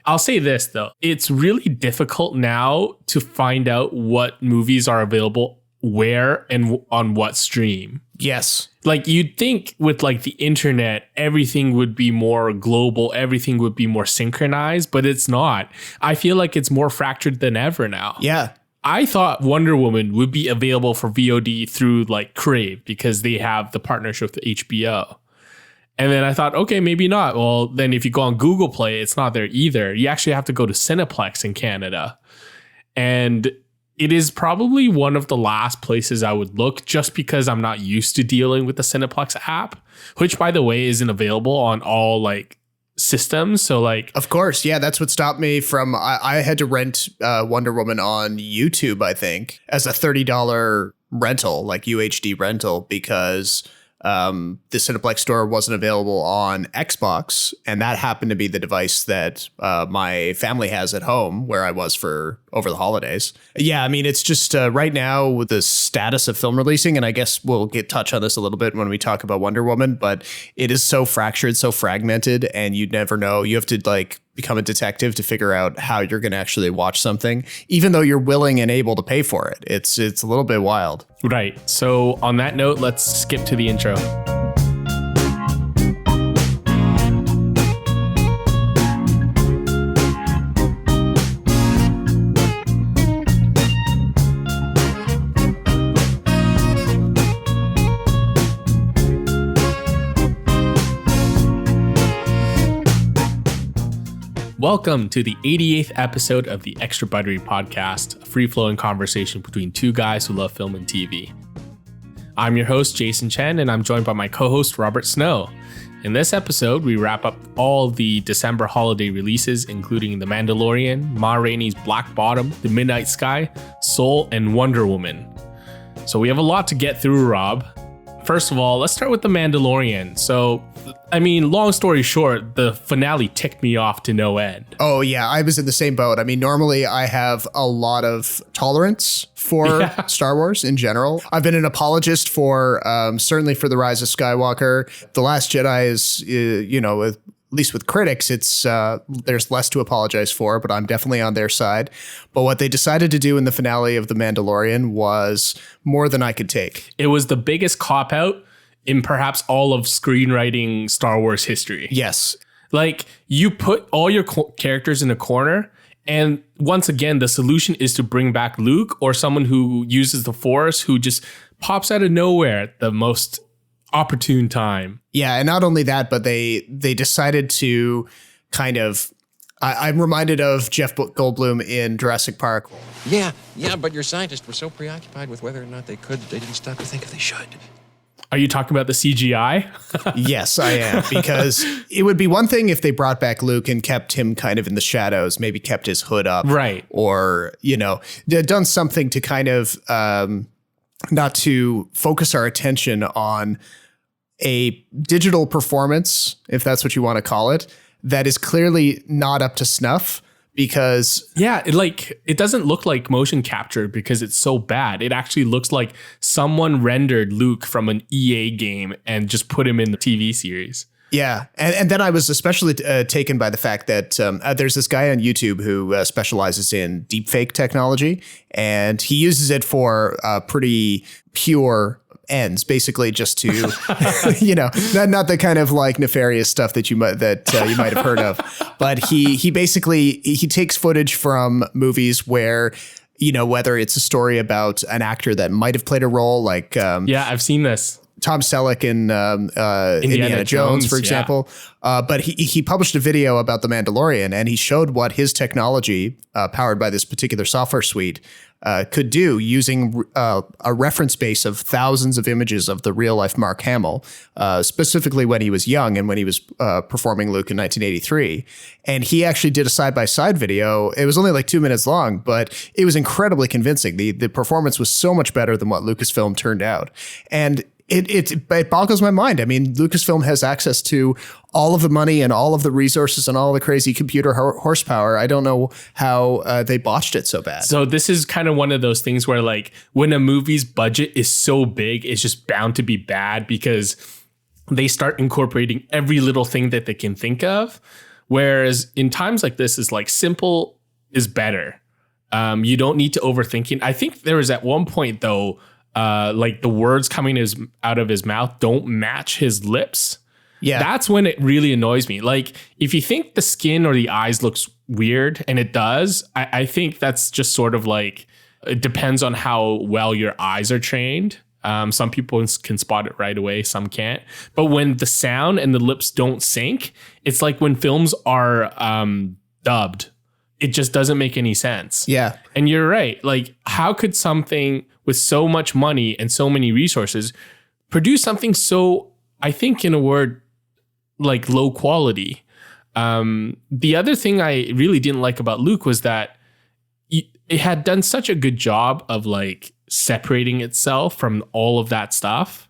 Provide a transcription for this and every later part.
I'll say this, though. It's really difficult now to find out what movies are available where and on what stream. Yes. Like you'd think with like the internet, everything would be more global, everything would be more synchronized, but it's not. I feel like it's more fractured than ever now. Yeah. I thought Wonder Woman would be available for VOD through like Crave because they have the partnership with HBO. And then I thought, okay, maybe not. Well, then if you go on Google Play, it's not there either. You actually have to go to Cineplex in Canada. And it is probably one of the last places I would look just because I'm not used to dealing with the Cineplex app, which, by the way, isn't available on all like systems. So like, of course. Yeah, that's what stopped me from I had to rent Wonder Woman on YouTube, I think, as a $30 rental, like UHD rental, because the Cineplex store wasn't available on Xbox, and that happened to be the device that my family has at home where I was for over the holidays. Yeah, I mean, it's just right now with the status of film releasing, and I guess we'll touch on this a little bit when we talk about Wonder Woman, but it is so fractured, so fragmented, and you never know. You have to like become a detective to figure out how you're going to actually watch something, even though you're willing and able to pay for it. It's a little bit wild. Right. So on that note, let's skip to the intro. Welcome to the 88th episode of the Extra Buttery podcast, a free-flowing conversation between two guys who love film and TV. I'm your host, Jason Chen, and I'm joined by my co-host, Robert Snow. In this episode, we wrap up all the December holiday releases, including The Mandalorian, Ma Rainey's Black Bottom, The Midnight Sky, Soul, and Wonder Woman. So we have a lot to get through, Rob. First of all, let's start with The Mandalorian. So, I mean, long story short, the finale ticked me off to no end. Oh, yeah, I was in the same boat. I mean, normally I have a lot of tolerance for Star Wars in general. I've been an apologist for, certainly for The Rise of Skywalker. The Last Jedi is, at least with critics, it's there's less to apologize for, but I'm definitely on their side. But what they decided to do in the finale of The Mandalorian was more than I could take. It was the biggest cop-out in perhaps all of screenwriting Star Wars history. Yes. Like, you put all your characters in a corner, and once again, the solution is to bring back Luke or someone who uses the Force, who just pops out of nowhere at the most opportune time. Yeah, and not only that, but they decided to kind of... I'm reminded of Jeff Goldblum in Jurassic Park. Yeah, but your scientists were so preoccupied with whether or not they could, they didn't stop to think if they should. Are you talking about the CGI? Yes, I am, because it would be one thing if they brought back Luke and kept him kind of in the shadows, maybe kept his hood up. Right. Or, done something to kind of not to focus our attention on a digital performance, if that's what you want to call it, that is clearly not up to snuff. Because it doesn't look like motion capture because it's so bad. It actually looks like someone rendered Luke from an EA game and just put him in the TV series. Yeah. And then I was especially taken by the fact that there's this guy on YouTube who specializes in deepfake technology, and he uses it for pretty pure ends, basically just to, not the kind of like nefarious stuff that you might have heard of. But he basically takes footage from movies where, whether it's a story about an actor that might have played a role, like I've seen this. Tom Selleck in Indiana Jones, for example. Yeah. But he published a video about The Mandalorian, and he showed what his technology, powered by this particular software suite, could do using a reference base of thousands of images of the real life Mark Hamill, specifically when he was young and when he was performing Luke in 1983. And he actually did a side-by-side video. It was only like 2 minutes long, but it was incredibly convincing. The performance was so much better than what Lucasfilm turned out. And it boggles my mind. I mean, Lucasfilm has access to all of the money and all of the resources and all the crazy computer horsepower. I don't know how they botched it so bad. So this is kind of one of those things where, like, when a movie's budget is so big, it's just bound to be bad because they start incorporating every little thing that they can think of, Whereas in times like this, is like simple is better. You don't need to overthink it. I think there was at one point though, like the words coming out of his mouth don't match his lips. Yeah. That's when it really annoys me. Like if you think the skin or the eyes looks weird, and it does, I think that's just sort of like, it depends on how well your eyes are trained. Some people can spot it right away, some can't. But when the sound and the lips don't sync, it's like when films are dubbed. It just doesn't make any sense. Yeah. And you're right. Like, how could something with so much money and so many resources produce something so, I think in a word, like low quality? The other thing I really didn't like about Luke was that it had done such a good job of like separating itself from all of that stuff.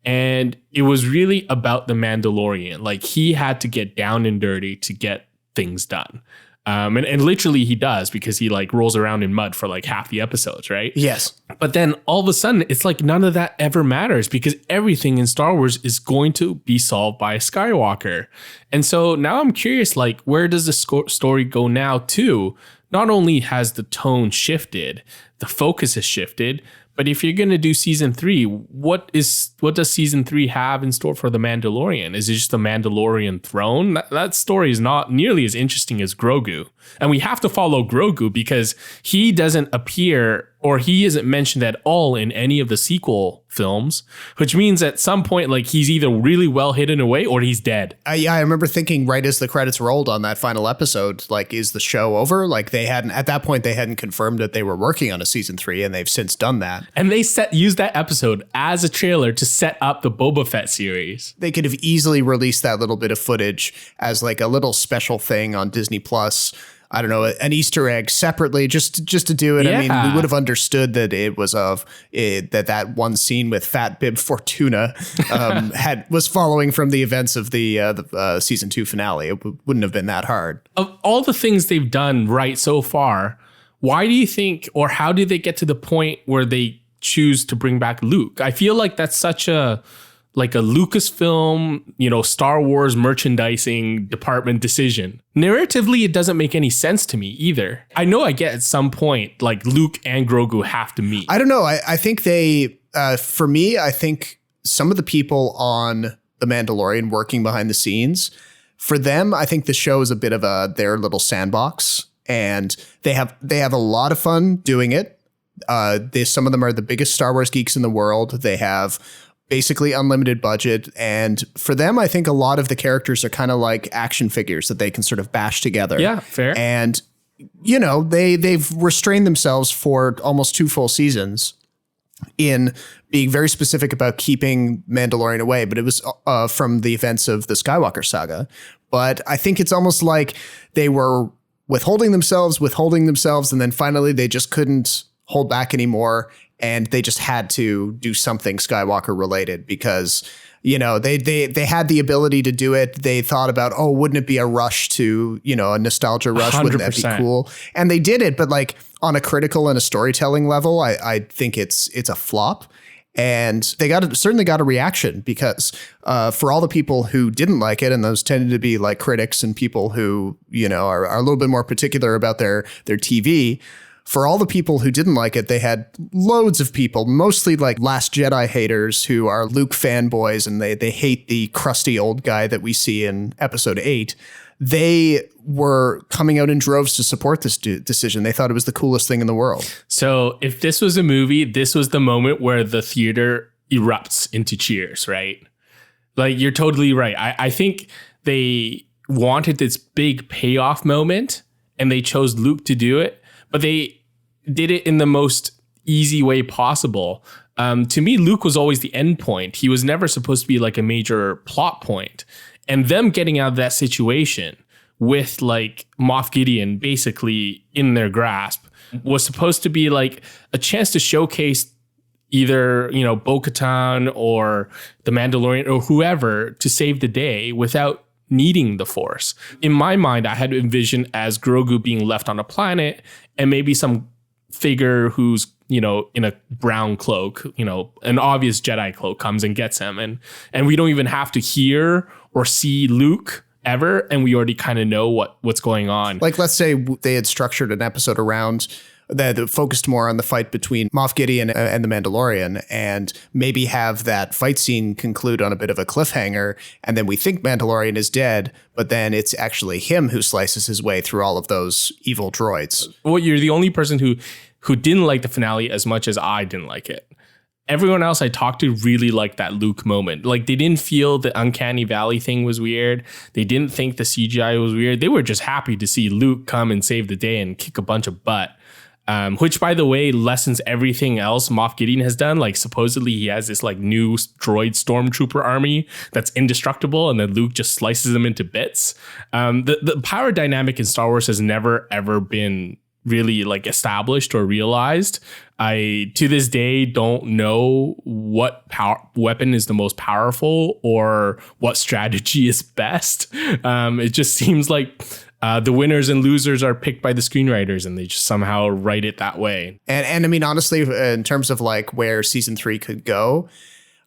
And it was really about the Mandalorian. Like he had to get down and dirty to get things done. And literally he does, because he like rolls around in mud for like half the episodes, right? Yes. But then all of a sudden it's like none of that ever matters, because everything in Star Wars is going to be solved by a Skywalker. And so now I'm curious, like, where does the story go now too? Not only has the tone shifted, the focus has shifted, but if you're going to do season 3, what does season 3 have in store for the Mandalorian? Is it just the Mandalorian throne? That story is not nearly as interesting as Grogu. And we have to follow Grogu because he doesn't appear, or he isn't mentioned at all in any of the sequel films, which means at some point, like, he's either really well hidden away or he's dead. I remember thinking right as the credits rolled on that final episode, like, is the show over? Like, at that point, they hadn't confirmed that they were working on a season 3, and they've since done that. And they used that episode as a trailer to set up the Boba Fett series. They could have easily released that little bit of footage as like a little special thing on Disney Plus. I don't know, an Easter egg separately, just to do it. Yeah. I mean, we would have understood that it was that one scene with Fat Bib Fortuna was following from the events of the season 2 finale. It wouldn't have been that hard. Of all the things they've done right so far, why do you think, or how did they get to the point where they choose to bring back Luke? I feel like that's such a Lucasfilm, Star Wars merchandising department decision. Narratively, it doesn't make any sense to me either. I know I get at some point, like, Luke and Grogu have to meet. I don't know. I think for me, I think some of the people on The Mandalorian working behind the scenes, for them, I think the show is a bit of their little sandbox, and they have a lot of fun doing it. Some of them are the biggest Star Wars geeks in the world. They have basically unlimited budget. And for them, I think a lot of the characters are kind of like action figures that they can sort of bash together. Yeah, fair. And, they've restrained themselves for almost 2 full seasons in being very specific about keeping Mandalorian away. But it was from the events of the Skywalker saga. But I think it's almost like they were withholding themselves. And then finally they just couldn't hold back anymore. And they just had to do something Skywalker related because, they had the ability to do it. They thought about, wouldn't it be a rush to, a nostalgia rush? 100%. Wouldn't that be cool? And they did it. But like on a critical and a storytelling level, I think it's a flop. And they certainly got a reaction because for all the people who didn't like it, and those tended to be like critics and people who, are a little bit more particular about their TV. For all the people who didn't like it, they had loads of people, mostly like Last Jedi haters who are Luke fanboys, and they hate the crusty old guy that we see in episode 8. They were coming out in droves to support this decision. They thought it was the coolest thing in the world. So if this was a movie, this was the moment where the theater erupts into cheers, right? Like, you're totally right. I think they wanted this big payoff moment, and they chose Luke to do it. But they did it in the most easy way possible. To me, Luke was always the end point. He was never supposed to be like a major plot point. And them getting out of that situation with like Moff Gideon basically in their grasp was supposed to be like a chance to showcase either, Bo-Katan or the Mandalorian or whoever to save the day without needing the Force. In my mind, I had envisioned as Grogu being left on a planet and maybe some figure who's, in a brown cloak, an obvious Jedi cloak comes and gets him. And we don't even have to hear or see Luke ever, and we already kind of know what's going on. Like, let's say they had structured an episode around that focused more on the fight between Moff Gideon and the Mandalorian, and maybe have that fight scene conclude on a bit of a cliffhanger, and then we think Mandalorian is dead, but then it's actually him who slices his way through all of those evil droids. Well, you're the only person who didn't like the finale as much as I didn't like it. Everyone else I talked to really liked that Luke moment. Like, they didn't feel the Uncanny Valley thing was weird. They didn't think the CGI was weird. They were just happy to see Luke come and save the day and kick a bunch of butt. Which, by the way, lessens everything else Moff Gideon has done. Like, supposedly he has this like new droid stormtrooper army that's indestructible, and then Luke just slices them into bits. The power dynamic in Star Wars has never, ever been really like established or realized. I, to this day, don't know what weapon is the most powerful or what strategy is best. It just seems like the winners and losers are picked by the screenwriters, and they just somehow write it that way. And I mean, honestly, in terms of like where season 3 could go,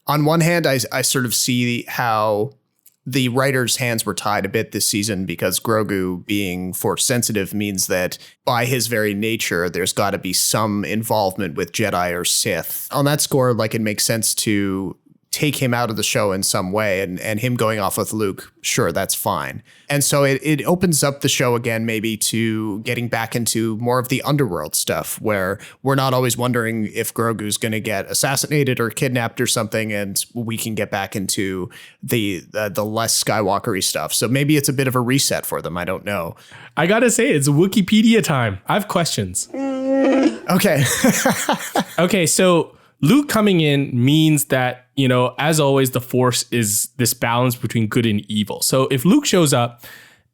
on one hand, I sort of see how the writers' hands were tied a bit this season, because Grogu being force sensitive means that by his very nature, there's got to be some involvement with Jedi or Sith. On that score, like, it makes sense to take him out of the show in some way, and him going off with Luke, sure, that's fine. And so it opens up the show again, maybe to getting back into more of the underworld stuff, where we're not always wondering if Grogu's going to get assassinated or kidnapped or something, and we can get back into the less Skywalker-y stuff. So maybe it's a bit of a reset for them. I don't know. I gotta say, it's Wookiepedia time. I have questions. Okay. Okay, so Luke coming in means that, you know, as always, the Force is this balance between good and evil. So if Luke shows up,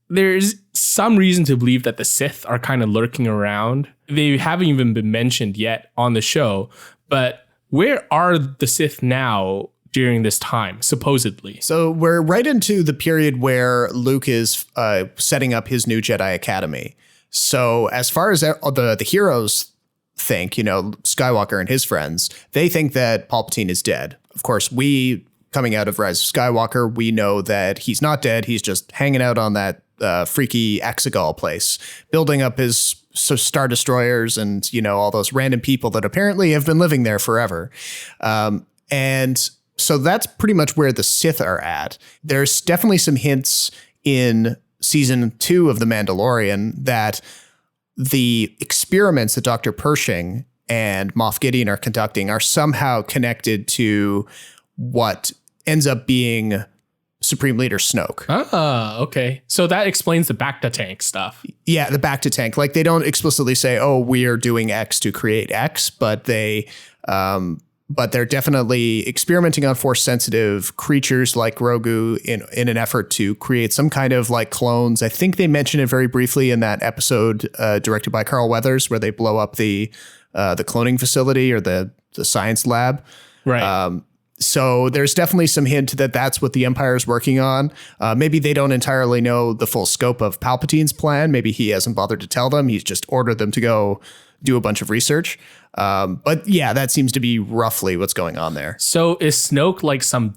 there's some reason to believe that the Sith are kind of lurking around. They haven't even been mentioned yet on the show, but where are the Sith now during this time, supposedly? So we're right into the period where Luke is setting up his new Jedi Academy. So as far as the heroes think, you know, Skywalker and his friends, they think that Palpatine is dead. Of course, we, coming out of Rise of Skywalker, we know that he's not dead. He's just hanging out on that freaky Exegol place, building up his Star Destroyers and, you know, all those random people that apparently have been living there forever. And so that's pretty much where the Sith are at. There's definitely some hints in season 2 of The Mandalorian that the experiments that Dr. Pershing and Moff Gideon are conducting are somehow connected to what ends up being Supreme Leader Snoke. Ah, okay. So that explains the Bacta tank stuff. Yeah, the Bacta tank. Like, they don't explicitly say, oh, we are doing X to create X, but they're definitely experimenting on force-sensitive creatures like Grogu in an effort to create some kind of like clones. I think they mentioned it very briefly in that episode directed by Carl Weathers, where they blow up the cloning facility or the science lab. Right. So there's definitely some hint that that's what the Empire is working on. Maybe they don't entirely know the full scope of Palpatine's plan. Maybe he hasn't bothered to tell them. He's just ordered them to go do a bunch of research. But yeah, that seems to be roughly what's going on there. So is Snoke like some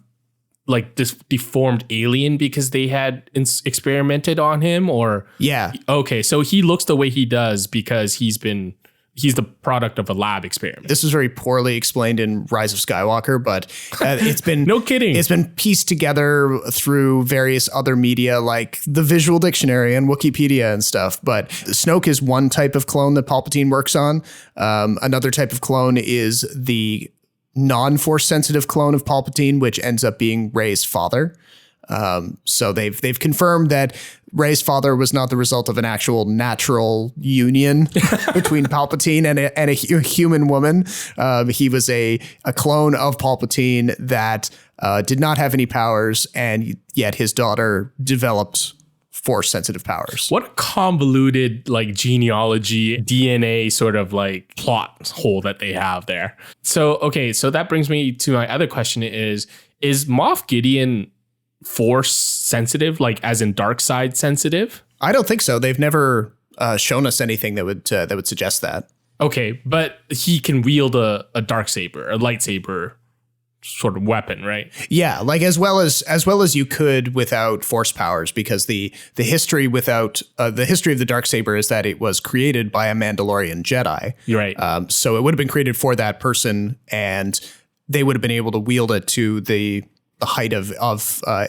like this deformed alien because they had experimented on him, or? Yeah. Okay. So he looks the way he does because he's the product of a lab experiment. This is very poorly explained in Rise of Skywalker, but it's been no kidding. It's been pieced together through various other media like the Visual Dictionary and Wookiepedia and stuff. But Snoke is one type of clone that Palpatine works on. Another type of clone is the non-force sensitive clone of Palpatine, which ends up being Rey's father. So they've confirmed that Rey's father was not the result of an actual natural union between Palpatine and a human woman. He was a clone of Palpatine that did not have any powers, and yet his daughter developed force-sensitive powers. What a convoluted like genealogy, DNA sort of like plot hole that they have there. So, okay, so that brings me to my other question is Moff Gideon force sensitive, like as in dark side sensitive? I don't think so. They've never shown us anything that would suggest that. Okay, but he can wield a dark saber, a lightsaber sort of weapon, right? Yeah, like as well as you could without force powers, because the history without the history of the Darksaber is that it was created by a Mandalorian Jedi. You're right. So it would have been created for that person, and they would have been able to wield it to the height of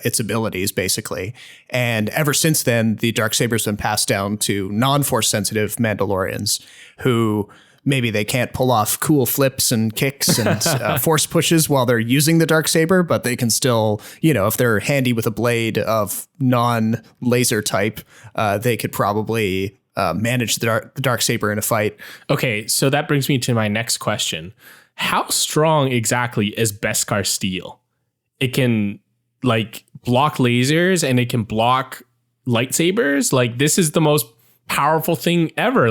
its abilities, basically. And ever since then, the Darksaber's been passed down to non-force sensitive Mandalorians who maybe they can't pull off cool flips and kicks and force pushes while they're using the Darksaber, but they can still, if they're handy with a blade of non-laser type, they could probably manage the Darksaber in a fight. Okay, so that brings me to my next question. How strong exactly is Beskar steel? It can block lasers and it can block lightsabers. This is the most powerful thing ever.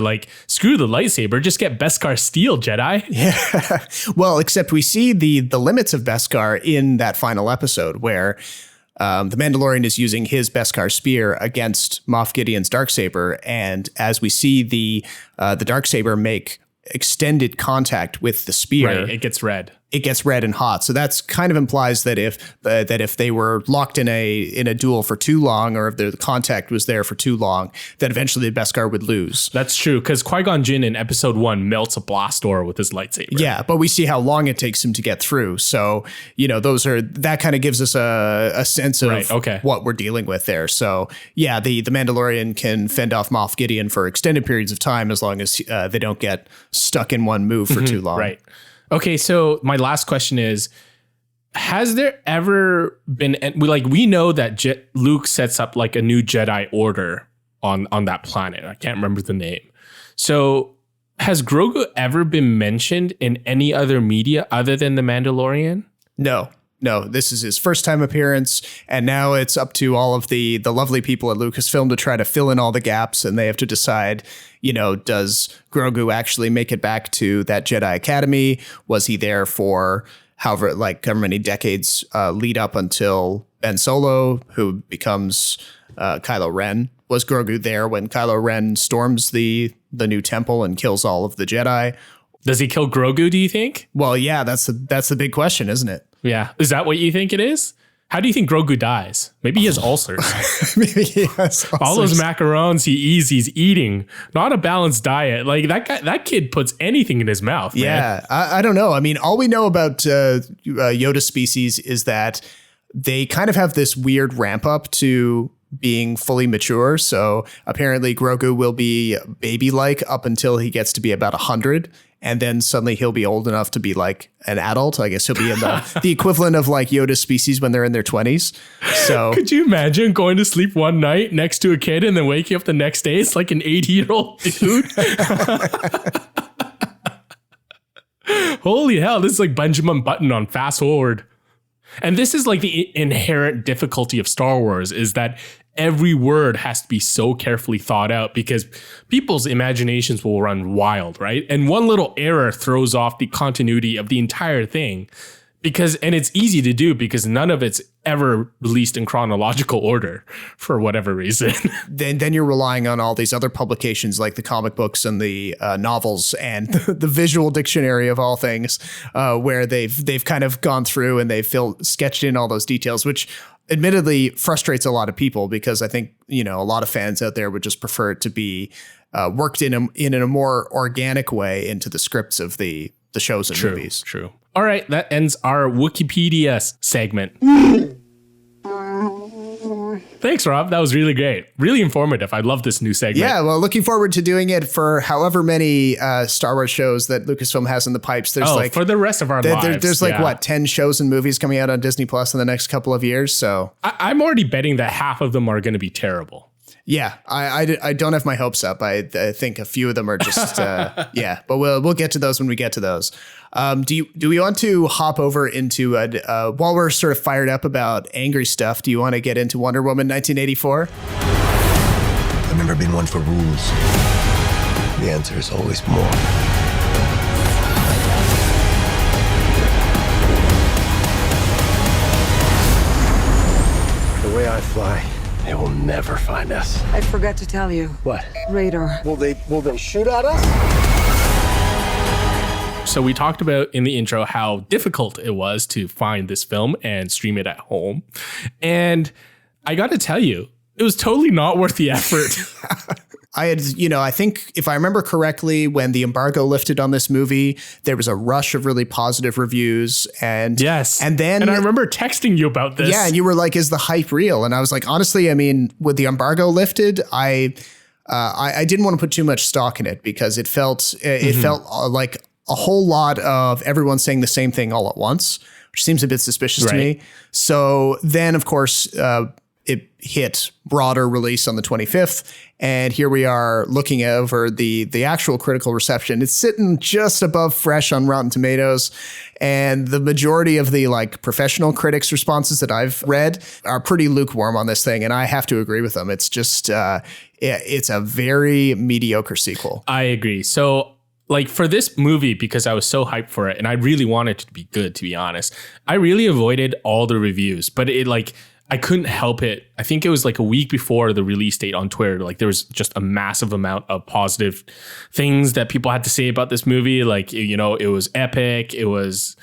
Screw the lightsaber, just get Beskar steel, Jedi. Yeah. Well, except we see the limits of Beskar in that final episode where the Mandalorian is using his Beskar spear against Moff Gideon's Darksaber, and as we see the Darksaber make extended contact with the spear, right, it gets red. It gets red and hot. So that's kind of implies that if they were locked in a duel for too long, or if the contact was there for too long, that eventually the Beskar would lose. That's true, because Qui-Gon Jinn in episode 1 melts a blast door with his lightsaber. Yeah, but we see how long it takes him to get through. So, that kind of gives us a sense of what we're dealing with there. So, yeah, the Mandalorian can fend off Moff Gideon for extended periods of time as long as they don't get stuck in one move for too long. Right. Okay, so my last question is, has there ever been, we know that Luke sets up a new Jedi Order on that planet. I can't remember the name. So has Grogu ever been mentioned in any other media other than The Mandalorian? No, this is his first time appearance, and now it's up to all of the lovely people at Lucasfilm to try to fill in all the gaps, and they have to decide, does Grogu actually make it back to that Jedi Academy? Was he there for however many decades lead up until Ben Solo, who becomes Kylo Ren? Was Grogu there when Kylo Ren storms the new temple and kills all of the Jedi? Does he kill Grogu, do you think? Well, yeah, that's the big question, isn't it? Yeah. Is that what you think it is? How do you think Grogu dies? Maybe he has ulcers. Maybe he has ulcers. All those macarons he's eating. Not a balanced diet. That kid puts anything in his mouth, man. Yeah, I don't know. I mean, all we know about Yoda species is that they kind of have this weird ramp up to being fully mature. So apparently Grogu will be baby-like up until he gets to be about 100. And then suddenly he'll be old enough to be an adult. I guess he'll be in the equivalent of Yoda species when they're in their 20s. So could you imagine going to sleep one night next to a kid and then waking up the next day? It's like an 80-year-old dude. Holy hell, this is like Benjamin Button on fast forward. And this is the inherent difficulty of Star Wars, is that every word has to be so carefully thought out because people's imaginations will run wild, right? And one little error throws off the continuity of the entire thing. And it's easy to do because none of it's ever released in chronological order for whatever reason. Then you're relying on all these other publications like the comic books and the novels and the visual dictionary of all things, where they've kind of gone through and they've sketched in all those details, which admittedly frustrates a lot of people because I think, a lot of fans out there would just prefer it to be worked in a more organic way into the scripts of the shows and movies. True. All right, that ends our Wookiepedia segment. Thanks, Rob. That was really great. Really informative. I love this new segment. Yeah, well, looking forward to doing it for however many Star Wars shows that Lucasfilm has in the pipes. There's for the rest of our lives. There's 10 shows and movies coming out on Disney Plus in the next couple of years. So I'm already betting that half of them are going to be terrible. Yeah, I don't have my hopes up. I think a few of them are just but we'll get to those when we get to those. Do we want to hop over into while we're sort of fired up about angry stuff? Do you want to get into Wonder Woman 1984? I've never been one for rules. The answer is always more. The way I fly, they will never find us. I forgot to tell you. What? Radar. Will they shoot at us? So we talked about in the intro how difficult it was to find this film and stream it at home. And I got to tell you, it was totally not worth the effort. I think if I remember correctly, when the embargo lifted on this movie, there was a rush of really positive reviews. And yes. And then I remember texting you about this. Yeah. And you were like, is the hype real? And I was like, honestly, I mean, with the embargo lifted, I didn't want to put too much stock in it because it felt like a whole lot of everyone saying the same thing all at once, which seems a bit suspicious to me. So then, of course, it hit broader release on the 25th. And here we are looking over the actual critical reception. It's sitting just above fresh on Rotten Tomatoes. And the majority of the like professional critics' responses that I've read are pretty lukewarm on this thing. And I have to agree with them. It's just, it's a very mediocre sequel. I agree. So like for this movie, because I was so hyped for it and I really wanted it to be good, to be honest, I really avoided all the reviews, but I couldn't help it. I think it was like a week before the release date on Twitter. Like there was just a massive amount of positive things that people had to say about this movie. Like, it was epic. It was,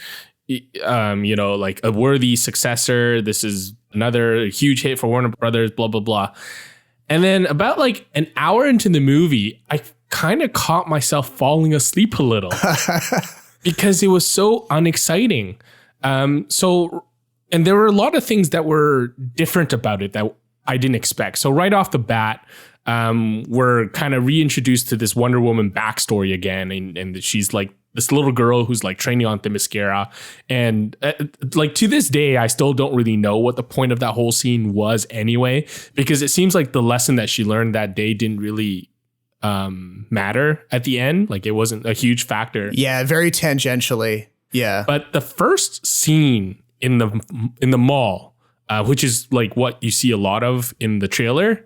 like a worthy successor. This is another huge hit for Warner Brothers, blah, blah, blah. And then about like an hour into the movie, I kind of caught myself falling asleep a little because it was so unexciting. And there were a lot of things that were different about it that I didn't expect. So right off the bat, we're kind of reintroduced to this Wonder Woman backstory again. And she's like this little girl who's like training on Themyscira. And like to this day, I still don't really know what the point of that whole scene was anyway, because it seems like the lesson that she learned that day didn't really matter at the end. Like it wasn't a huge factor. Yeah, very tangentially. Yeah. But the first scene in the mall, which is like what you see a lot of in the trailer,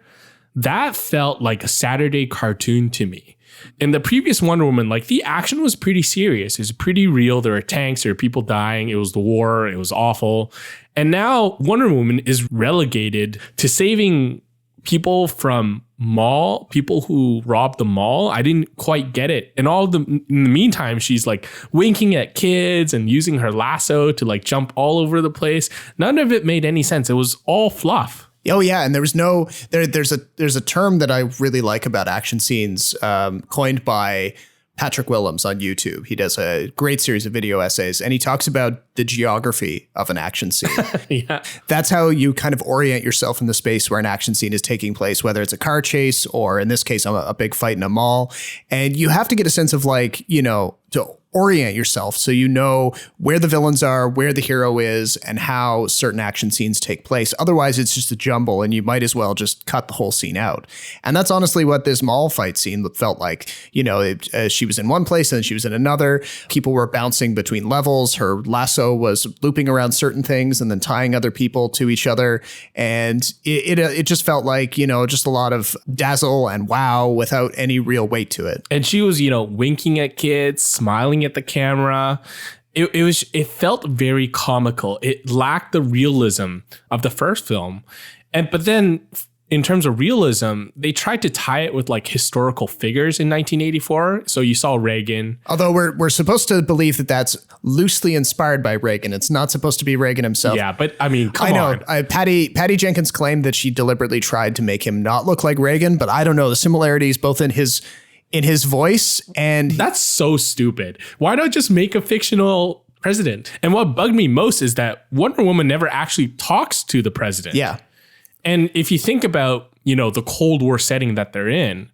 that felt like a Saturday cartoon to me. In the previous Wonder Woman, like the action was pretty serious. It was pretty real. There were tanks, there were people dying. It was the war. It was awful. And now Wonder Woman is relegated to saving people from people who robbed the mall. I didn't quite get it. And in the meantime, she's like winking at kids and using her lasso to like jump all over the place. None of it made any sense. It was all fluff. Oh yeah, and there was there's a term that I really like about action scenes, coined by Patrick Willems on YouTube. He does a great series of video essays, and he talks about the geography of an action scene. Yeah. That's how you kind of orient yourself in the space where an action scene is taking place, whether it's a car chase or in this case, a big fight in a mall. And you have to get a sense of like, to orient yourself so you know where the villains are, where the hero is, and how certain action scenes take place. Otherwise, it's just a jumble and you might as well just cut the whole scene out. And that's honestly what this mall fight scene felt like. She was in one place and then she was in another. People were bouncing between levels. Her lasso was looping around certain things and then tying other people to each other. And it just felt like, just a lot of dazzle and wow without any real weight to it. And she was, winking at kids, smiling at the camera. It felt very comical. It lacked the realism of the first film. But then in terms of realism, they tried to tie it with like historical figures in 1984. So you saw Reagan. Although we're supposed to believe that that's loosely inspired by Reagan. It's not supposed to be Reagan himself. Yeah, but I mean, come on. Patty Jenkins claimed that she deliberately tried to make him not look like Reagan, but I don't know. The similarities both in his voice and... That's so stupid. Why not just make a fictional president? And what bugged me most is that Wonder Woman never actually talks to the president. Yeah. And if you think about, the Cold War setting that they're in,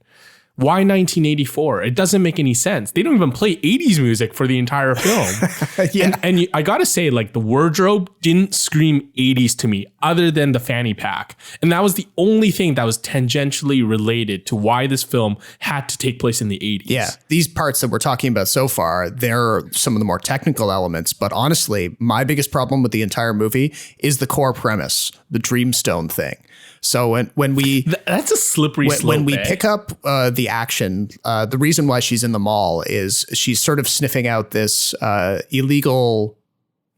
why 1984? It doesn't make any sense. They don't even play 80s music for the entire film. Yeah. And I got to say, like, the wardrobe didn't scream 80s to me other than the fanny pack. And that was the only thing that was tangentially related to why this film had to take place in the 80s. Yeah. These parts that we're talking about so far, they're some of the more technical elements. But honestly, my biggest problem with the entire movie is the core premise, the Dreamstone thing. So when we... That's a slippery slope. When we pick up the action, the reason why she's in the mall is she's sort of sniffing out this illegal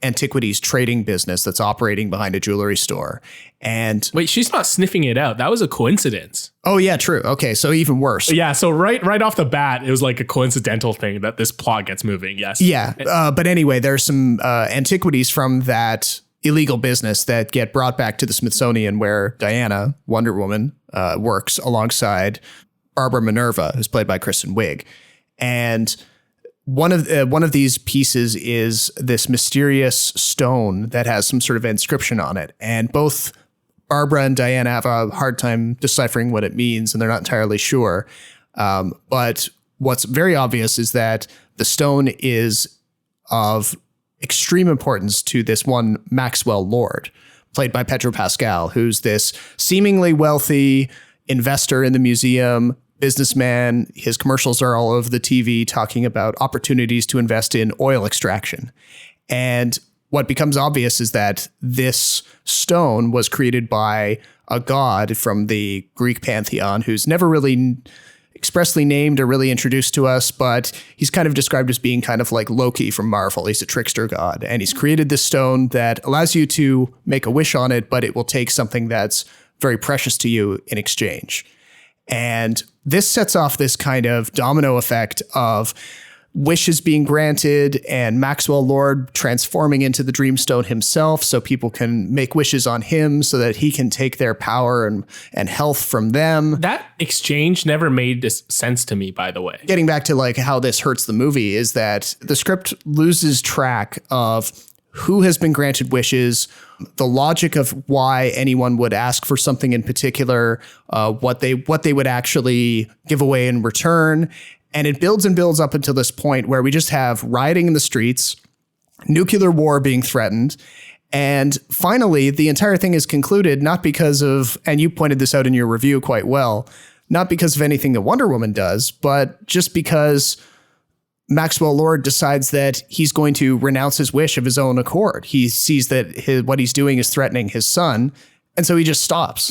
antiquities trading business that's operating behind a jewelry store. And wait, she's not sniffing it out. That was a coincidence. Oh, yeah, true. Okay, so even worse. Yeah, so right off the bat, it was like a coincidental thing that this plot gets moving. Yes. Yeah, but anyway, there's some antiquities from that illegal business that get brought back to the Smithsonian, where Diana, Wonder Woman, works alongside Barbara Minerva, who's played by Kristen Wiig. And one of these pieces is this mysterious stone that has some sort of inscription on it. And both Barbara and Diana have a hard time deciphering what it means, and they're not entirely sure. But what's very obvious is that the stone is of extreme importance to this one Maxwell Lord, played by Pedro Pascal, who's this seemingly wealthy investor in the museum, businessman. His commercials are all over the TV talking about opportunities to invest in oil extraction. And what becomes obvious is that this stone was created by a god from the Greek pantheon who's never really expressly named or really introduced to us, but he's kind of described as being kind of like Loki from Marvel. He's a trickster god, and he's created this stone that allows you to make a wish on it, but it will take something that's very precious to you in exchange. And this sets off this kind of domino effect of wishes being granted and Maxwell Lord transforming into the Dreamstone himself, so people can make wishes on him so that he can take their power and health from them. That exchange never made sense to me, by the way. Getting back to like how this hurts the movie is that the script loses track of who has been granted wishes, the logic of why anyone would ask for something in particular, what they would actually give away in return. And it builds and builds up until this point where we just have rioting in the streets, nuclear war being threatened. And finally, the entire thing is concluded not because of, and you pointed this out in your review quite well, not because of anything that Wonder Woman does, but just because Maxwell Lord decides that he's going to renounce his wish of his own accord. He sees that what he's doing is threatening his son, and so he just stops.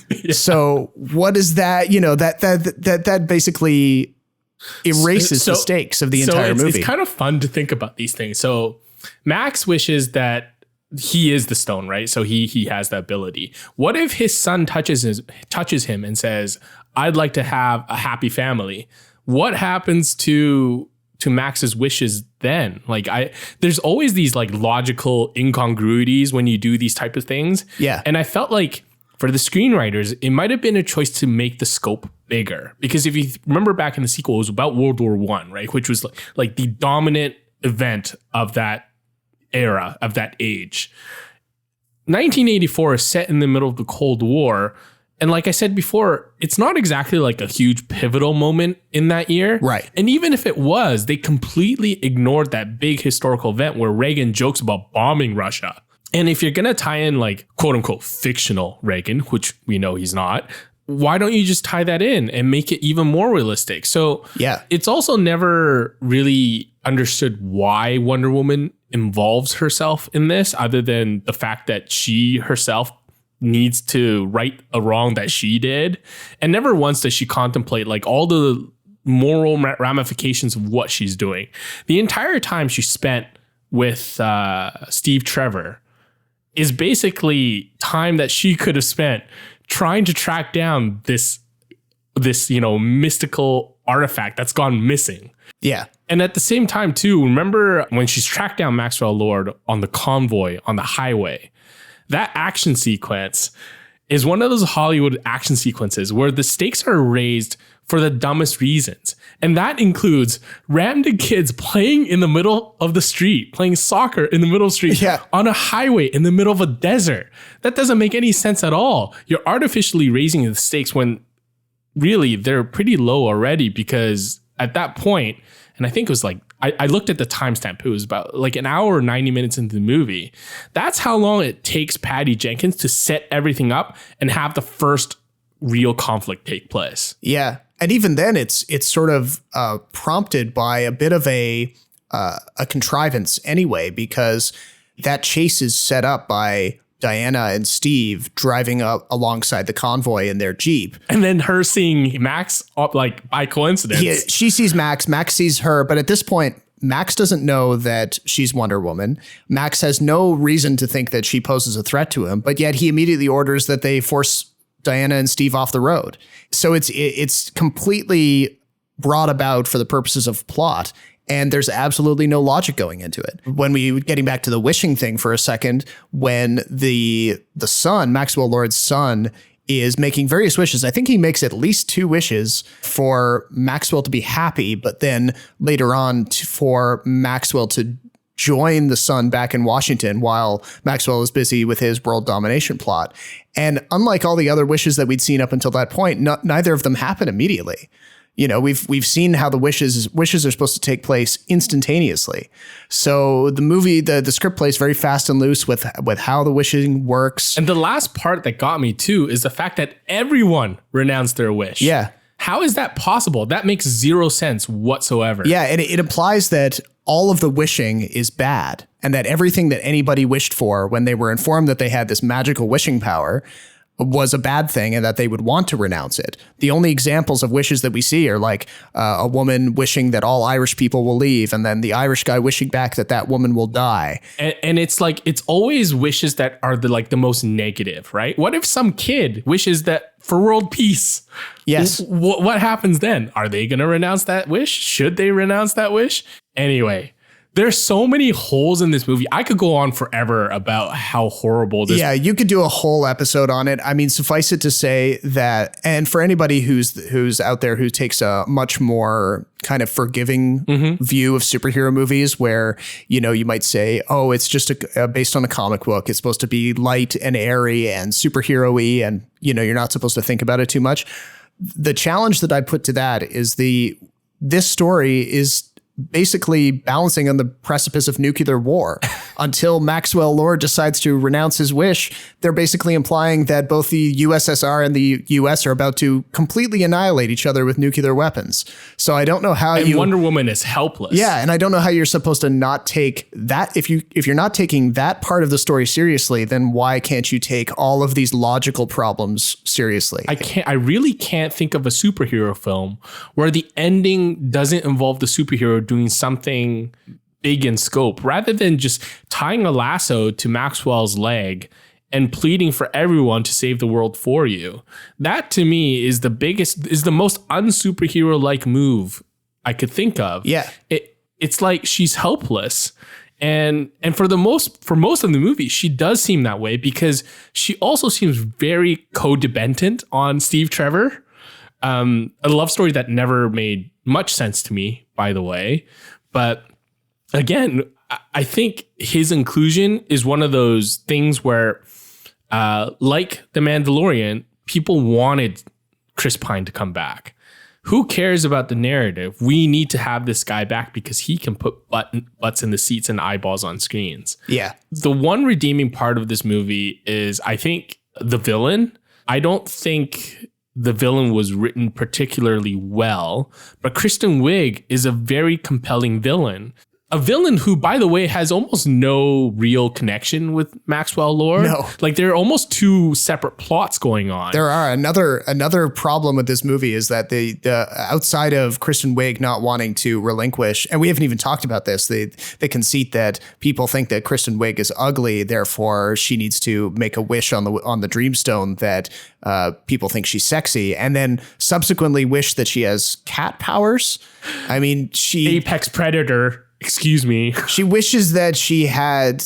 Yeah. So what is that? You know, that basically erases the stakes of the entire movie. It's kind of fun to think about these things. So Max wishes that he is the stone, right? So he has the ability. What if his son touches him and says, "I'd like to have a happy family"? What happens to Max's wishes then? Like there's always these like logical incongruities when you do these type of things. Yeah. And I felt like for the screenwriters, it might have been a choice to make the scope bigger, because if you remember back in the sequel, it was about World War I, right? Which was like the dominant event of that era, of that age. 1984 is set in the middle of the Cold War. And like I said before, it's not exactly like a huge pivotal moment in that year. Right. And even if it was, they completely ignored that big historical event where Reagan jokes about bombing Russia. And if you're going to tie in like quote unquote fictional Reagan, which we know he's not, why don't you just tie that in and make it even more realistic? So yeah, it's also never really understood why Wonder Woman involves herself in this, other than the fact that she herself needs to right a wrong that she did. And never once does she contemplate like all the moral ramifications of what she's doing. The entire time she spent with Steve Trevor is basically time that she could have spent trying to track down this mystical artifact that's gone missing. Yeah. And at the same time too, remember when she's tracked down Maxwell Lord on the convoy on the highway? That action sequence is one of those Hollywood action sequences where the stakes are raised for the dumbest reasons. And that includes random kids playing in the middle of the street, playing soccer in the middle of the street on a highway in the middle of a desert. That doesn't make any sense at all. You're artificially raising the stakes when really they're pretty low already, because at that point, and I think it was like, I looked at the timestamp. It was about like an hour or 90 minutes into the movie. That's how long it takes Patty Jenkins to set everything up and have the first real conflict take place. Yeah. And even then it's sort of prompted by a bit of a contrivance anyway, because that chase is set up by Diana and Steve driving up alongside the convoy in their Jeep. And then her seeing Max like by coincidence. She sees Max sees her. But at this point, Max doesn't know that she's Wonder Woman. Max has no reason to think that she poses a threat to him, but yet he immediately orders that they force Diana and Steve off the road. So it's completely brought about for the purposes of plot. And there's absolutely no logic going into it. When getting back to the wishing thing for a second, when the son, Maxwell Lord's son, is making various wishes. I think he makes at least 2 wishes for Maxwell to be happy, but then later on for Maxwell to join the son back in Washington while Maxwell is busy with his world domination plot. And unlike all the other wishes that we'd seen up until that point, neither of them happen immediately. You know, we've seen how the wishes are supposed to take place instantaneously. So the movie, the script plays very fast and loose with how the wishing works. And the last part that got me too is the fact that everyone renounced their wish. Yeah. How is that possible? That makes 0 sense whatsoever. Yeah, and it implies that all of the wishing is bad and that everything that anybody wished for when they were informed that they had this magical wishing power was a bad thing and that they would want to renounce it. The only examples of wishes that we see are like a woman wishing that all Irish people will leave and then the Irish guy wishing back that woman will die. And it's like, it's always wishes that are the most negative, right? What if some kid wishes that for world peace? Yes. What happens then? Are they going to renounce that wish? Should they renounce that wish? Anyway. There's so many holes in this movie. I could go on forever about how horrible this. Yeah, you could do a whole episode on it. I mean, suffice it to say that, and for anybody who's out there who takes a much more kind of forgiving view of superhero movies, where you might say, oh, it's just based on a comic book. It's supposed to be light and airy and superhero-y, and you're not supposed to think about it too much. The challenge that I put to that is this story is basically balancing on the precipice of nuclear war. Until Maxwell Lord decides to renounce his wish, they're basically implying that both the USSR and the US are about to completely annihilate each other with nuclear weapons. So I don't know how Wonder Woman is helpless. Yeah, and I don't know how you're supposed to not take that. If you're not taking that part of the story seriously, then why can't you take all of these logical problems seriously? I really can't think of a superhero film where the ending doesn't involve the superhero doing something big in scope, rather than just tying a lasso to Maxwell's leg and pleading for everyone to save the world for you. That to me is the most unsuperhero-like move I could think of. Yeah. It's like she's helpless. And for most of the movie, she does seem that way because she also seems very codependent on Steve Trevor. A love story that never made much sense to me, by the way. But again, I think his inclusion is one of those things where, like The Mandalorian, people wanted Chris Pine to come back. Who cares about the narrative? We need to have this guy back because he can put butts in the seats and eyeballs on screens. Yeah. The one redeeming part of this movie is, I think, the villain. I don't think the villain was written particularly well, but Kristen Wiig is a very compelling villain. A villain who, by the way, has almost no real connection with Maxwell Lord. No. Like, there are almost 2 separate plots going on. There are. Another problem with this movie is that the outside of Kristen Wiig not wanting to relinquish, and we haven't even talked about this, the conceit that people think that Kristen Wiig is ugly, therefore she needs to make a wish on the Dreamstone that people think she's sexy, and then subsequently wish that she has cat powers. I mean, Apex Predator. Excuse me. She wishes that she had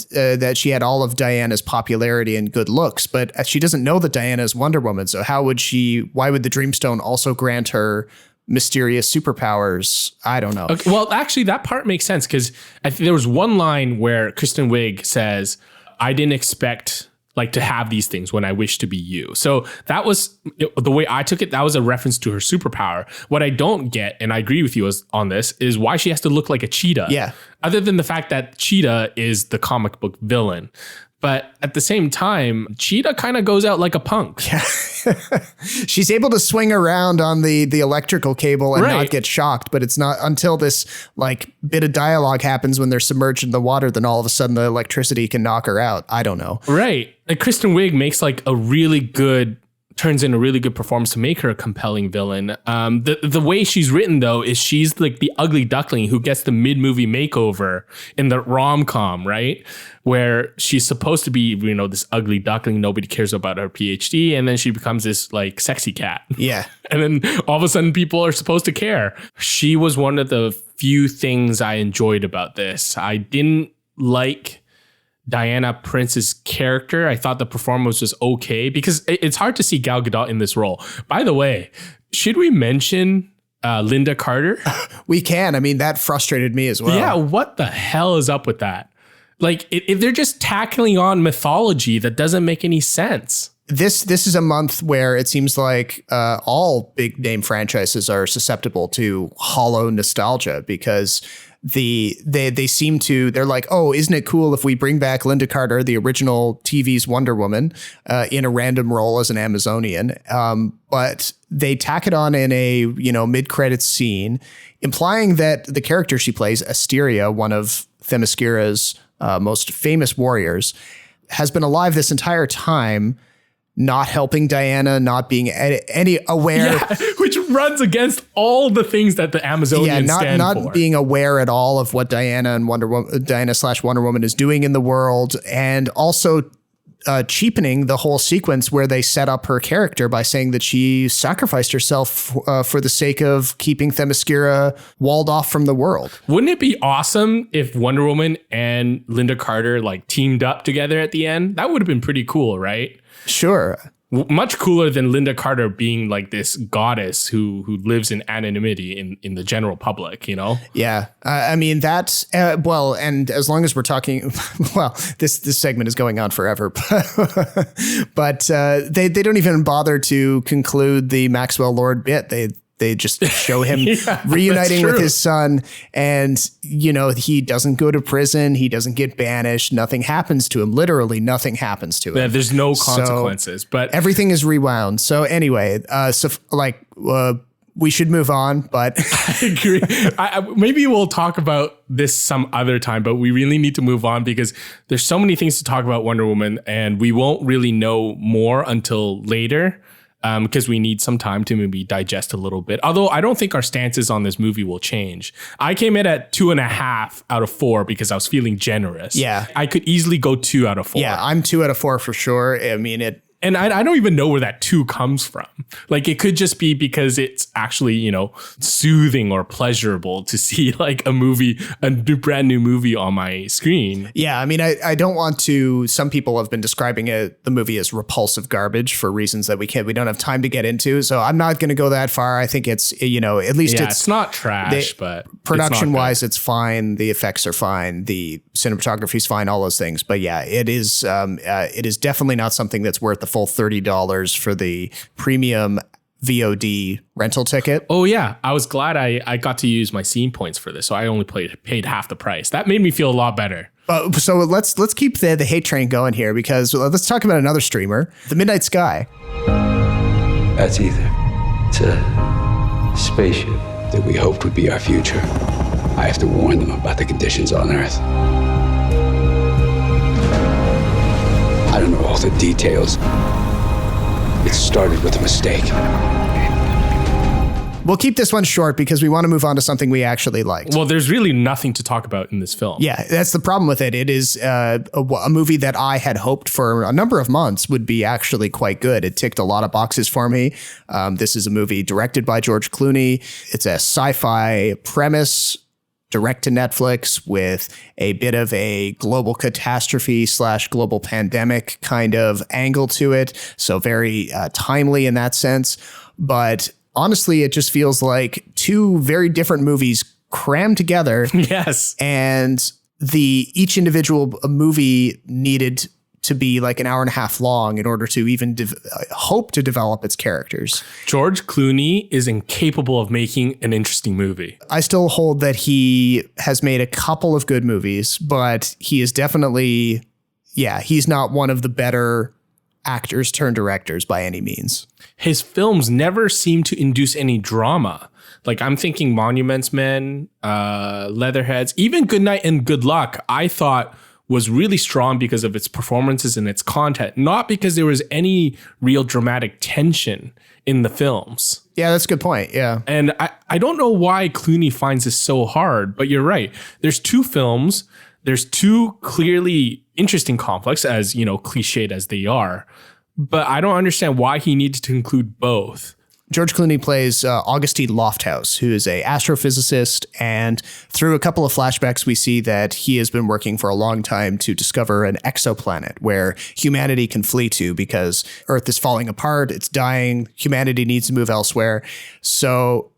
all of Diana's popularity and good looks, but she doesn't know that Diana is Wonder Woman. So why would the Dreamstone also grant her mysterious superpowers? I don't know. Okay, well, actually, that part makes sense because there was one line where Kristen Wiig says, "I didn't expect to have these things when I wish to be you." So that was the way I took it. That was a reference to her superpower. What I don't get, and I agree with you on this, is why she has to look like a cheetah. Yeah. Other than the fact that Cheetah is the comic book villain. But at the same time, Cheetah kind of goes out like a punk. Yeah. She's able to swing around on the electrical cable and not get shocked, but it's not until this bit of dialogue happens when they're submerged in the water, then all of a sudden the electricity can knock her out. I don't know. Right. Kristen Wiig makes a really good turns in a really good performance to make her a compelling villain. The way she's written, though, is she's like the ugly duckling who gets the mid-movie makeover in the rom-com, right? Where she's supposed to be, this ugly duckling. Nobody cares about her PhD. And then she becomes this like sexy cat. Yeah. And then all of a sudden people are supposed to care. She was one of the few things I enjoyed about this. I didn't like Diana Prince's character. I thought the performance was okay because it's hard to see Gal Gadot in this role. By the way, should we mention Linda Carter? We can. I mean, that frustrated me as well. Yeah, what the hell is up with that? Like, if they're just tackling on mythology that doesn't make any sense. This is a month where it seems like all big name franchises are susceptible to hollow nostalgia because they seem to, they're like, oh, isn't it cool if we bring back Linda Carter, the original TV's Wonder Woman, in a random role as an Amazonian. But they tack it on in a, mid-credits scene, implying that the character she plays, Asteria, one of Themyscira's most famous warriors, has been alive this entire time, not helping Diana, not being any aware. Yeah, which runs against all the things that the Amazonians stand for. Not being aware at all of what Diana and Wonder Woman is doing in the world, and also cheapening the whole sequence where they set up her character by saying that she sacrificed herself for the sake of keeping Themyscira walled off from the world. Wouldn't it be awesome if Wonder Woman and Linda Carter like teamed up together at the end? That would have been pretty cool, right? Sure. Much cooler than Linda Carter being like this goddess who lives in anonymity in the general public, Yeah. I mean, that's, and as long as we're talking, this segment is going on forever, but they don't even bother to conclude the Maxwell Lord bit. They just show him reuniting with his son, and he doesn't go to prison, he doesn't get banished, nothing happens to him. Literally nothing happens to him. Yeah, there's no consequences, but everything is rewound. So anyway, we should move on, but I agree. Maybe we'll talk about this some other time, but we really need to move on because there's so many things to talk about Wonder Woman, and we won't really know more until later. Because we need some time to maybe digest a little bit. Although I don't think our stances on this movie will change. I came in at 2.5 out of 4 because I was feeling generous. Yeah. I could easily go 2 out of 4. Yeah, I'm 2 out of 4 for sure. I mean, And I don't even know where that 2 comes from. Like, it could just be because it's actually, soothing or pleasurable to see like a brand new movie on my screen. Yeah, I mean, I don't want to. Some people have been describing the movie as repulsive garbage for reasons that we don't have time to get into. So I'm not going to go that far. I think it's, at least it's not trash, but production wise, it's fine. The effects are fine. The cinematography is fine. All those things. But yeah, it is definitely not something that's worth the full $30 for the premium VOD rental ticket. Oh yeah, I was glad I got to use my scene points for this, so I only paid half the price. That made me feel a lot better. So let's keep the hate train going here, because let's talk about another streamer, The Midnight Sky. That's ether. It's a spaceship that we hoped would be our future. I have to warn them about the conditions on Earth. I don't know all the details. It started with a mistake. We'll keep this one short because we want to move on to something we actually liked. Well, there's really nothing to talk about in this film. Yeah, that's the problem with it. It is a movie that I had hoped for a number of months would be actually quite good. It ticked a lot of boxes for me. This is a movie directed by George Clooney. It's a sci-fi premise, direct to Netflix, with a bit of a global catastrophe / global pandemic kind of angle to it. So very timely in that sense. But honestly, it just feels like 2 very different movies crammed together. Yes. And each individual movie needed to be like an hour and a half long in order to even hope to develop its characters. George Clooney is incapable of making an interesting movie. I still hold that he has made a couple of good movies, but he is definitely, he's not one of the better actors turned directors by any means. His films never seem to induce any drama. Like, I'm thinking Monuments Men, Leatherheads, even Good Night and Good Luck, I thought was really strong because of its performances and its content, not because there was any real dramatic tension in the films. Yeah, that's a good point. Yeah. And I don't know why Clooney finds this so hard, but you're right. There's two films. There's two clearly interesting conflicts, as, you know, cliched as they are. But I don't understand why he needed to include both. George Clooney plays Augustine Lofthouse, who is a astrophysicist, and through a couple of flashbacks, we see that he has been working for a long time to discover an exoplanet where humanity can flee to because Earth is falling apart, it's dying, humanity needs to move elsewhere. So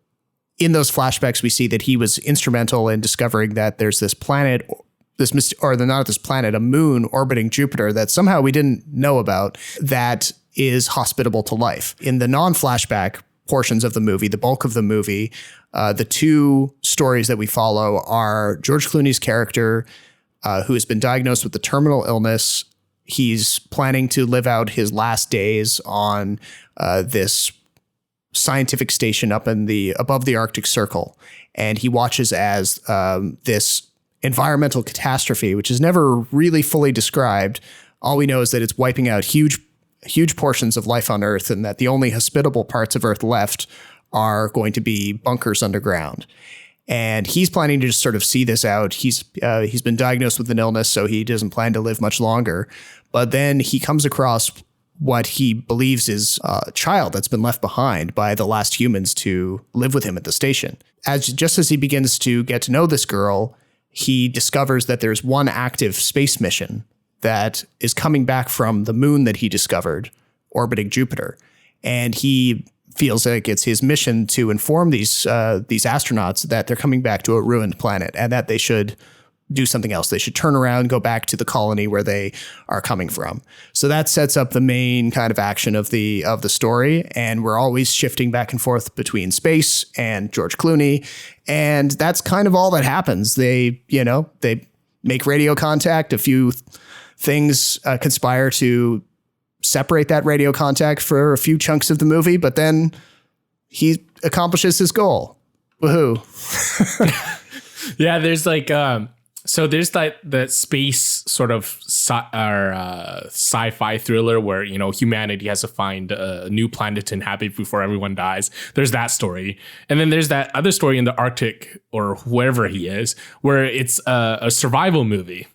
in those flashbacks, we see that he was instrumental in discovering that there's this planet, a moon orbiting Jupiter that somehow we didn't know about that is hospitable to life. In the non-flashback portions of the movie, the bulk of the movie, the two stories that we follow are George Clooney's character, who has been diagnosed with a terminal illness. He's planning to live out his last days on this scientific station up above the Arctic Circle. And he watches as this environmental catastrophe, which is never really fully described. All we know is that it's wiping out huge portions of life on Earth, and that the only hospitable parts of Earth left are going to be bunkers underground. And he's planning to just sort of see this out. He's been diagnosed with an illness, so he doesn't plan to live much longer. But then he comes across what he believes is a child that's been left behind by the last humans to live with him at the station. Just as he begins to get to know this girl, he discovers that there's one active space mission that is coming back from the moon that he discovered orbiting Jupiter. And he feels like it's his mission to inform these astronauts that they're coming back to a ruined planet and that they should do something else. They should turn around, go back to the colony where they are coming from. So that sets up the main kind of action of the story. And we're always shifting back and forth between space and George Clooney. And that's kind of all that happens. They make radio contact. A few things conspire to separate that radio contact for a few chunks of the movie, but then he accomplishes his goal. Woohoo. Yeah, there's there's the space sort of sci-fi thriller where, you know, humanity has to find a new planet to inhabit before everyone dies. There's that story. And then there's that other story in the Arctic or wherever he is, where it's a survival movie,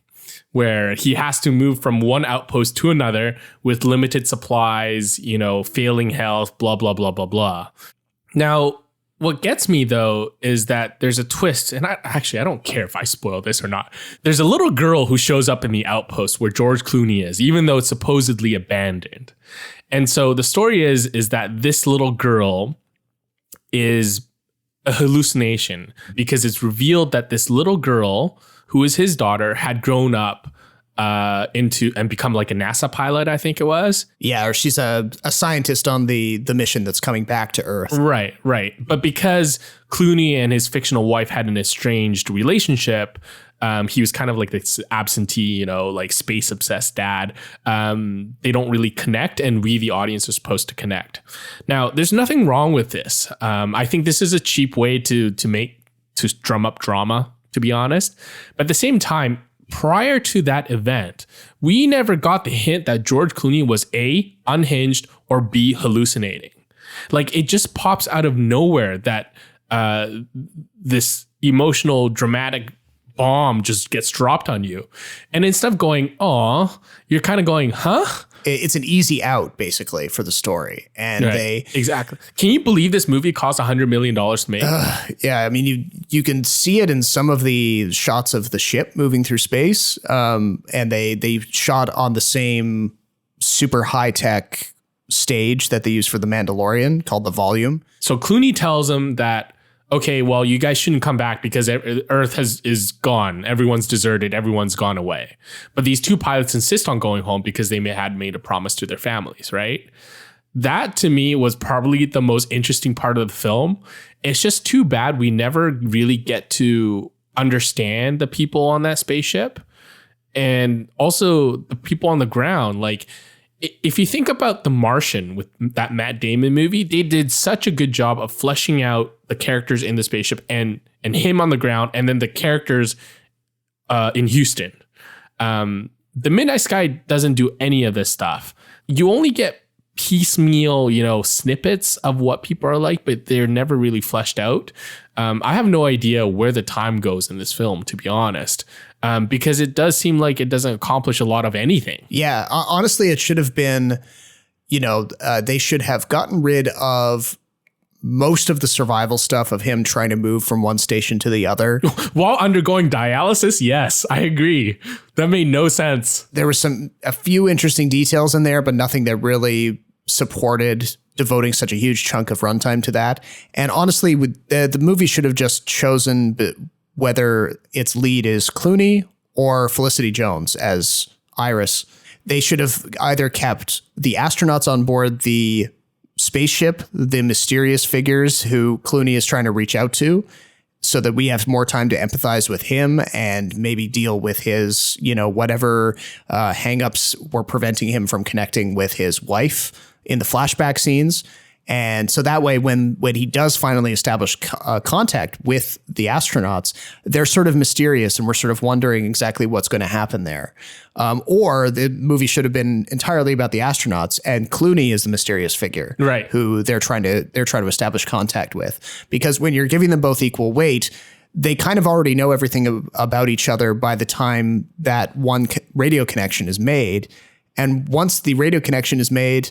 where he has to move from one outpost to another with limited supplies, you know, failing health, blah, blah, blah, blah, blah. Now, what gets me, though, is that there's a twist. And I don't care if I spoil this or not. There's a little girl who shows up in the outpost where George Clooney is, even though it's supposedly abandoned. And so the story is that this little girl is a hallucination because it's revealed that this little girl, who is his daughter, had grown up into and become like a NASA pilot, I think it was. Yeah, or she's a scientist on the mission that's coming back to Earth. Right. But because Clooney and his fictional wife had an estranged relationship, he was kind of like this absentee, you know, like space obsessed dad. They don't really connect, and we, the audience, are supposed to connect. Now, there's nothing wrong with this. I think this is a cheap way to drum up drama, to be honest. But at the same time, prior to that event, we never got the hint that George Clooney was A, unhinged, or B, hallucinating. Like, it just pops out of nowhere that this emotional, dramatic bomb just gets dropped on you. And instead of going, aw, you're kind of going, huh? It's an easy out, basically, for the story. And right. Exactly. Can you believe this movie cost $100 million to make? Yeah, I mean, you can see it in some of the shots of the ship moving through space. And they shot on the same super high-tech stage that they use for the Mandalorian called the Volume. So Clooney tells him that, okay, well, you guys shouldn't come back because Earth is gone. Everyone's deserted. Everyone's gone away. But these two pilots insist on going home because they had made a promise to their families, right? That, to me, was probably the most interesting part of the film. It's just too bad we never really get to understand the people on that spaceship. And also the people on the ground. Like, if you think about The Martian with that Matt Damon movie, they did such a good job of fleshing out the characters in the spaceship and him on the ground, and then the characters in Houston. The Midnight Sky doesn't do any of this stuff. You only get piecemeal, snippets of what people are like, but they're never really fleshed out. I have no idea where the time goes in this film, to be honest, because it does seem like it doesn't accomplish a lot of anything. Yeah, honestly, it should have been, they should have gotten rid of most of the survival stuff of him trying to move from one station to the other. While undergoing dialysis? Yes, I agree. That made no sense. There was a few interesting details in there, but nothing that really supported devoting such a huge chunk of runtime to that. And honestly, the movie should have just chosen whether its lead is Clooney or Felicity Jones as Iris. They should have either kept the astronauts on board the spaceship, the mysterious figures who Clooney is trying to reach out to, so that we have more time to empathize with him and maybe deal with his, whatever hangups were preventing him from connecting with his wife in the flashback scenes. And so that way, when he does finally establish contact with the astronauts, they're sort of mysterious and we're sort of wondering exactly what's going to happen there. Or the movie should have been entirely about the astronauts and Clooney is the mysterious figure, right, who they're trying to establish contact with. Because when you're giving them both equal weight, they kind of already know everything about each other by the time that one radio connection is made. And once the radio connection is made,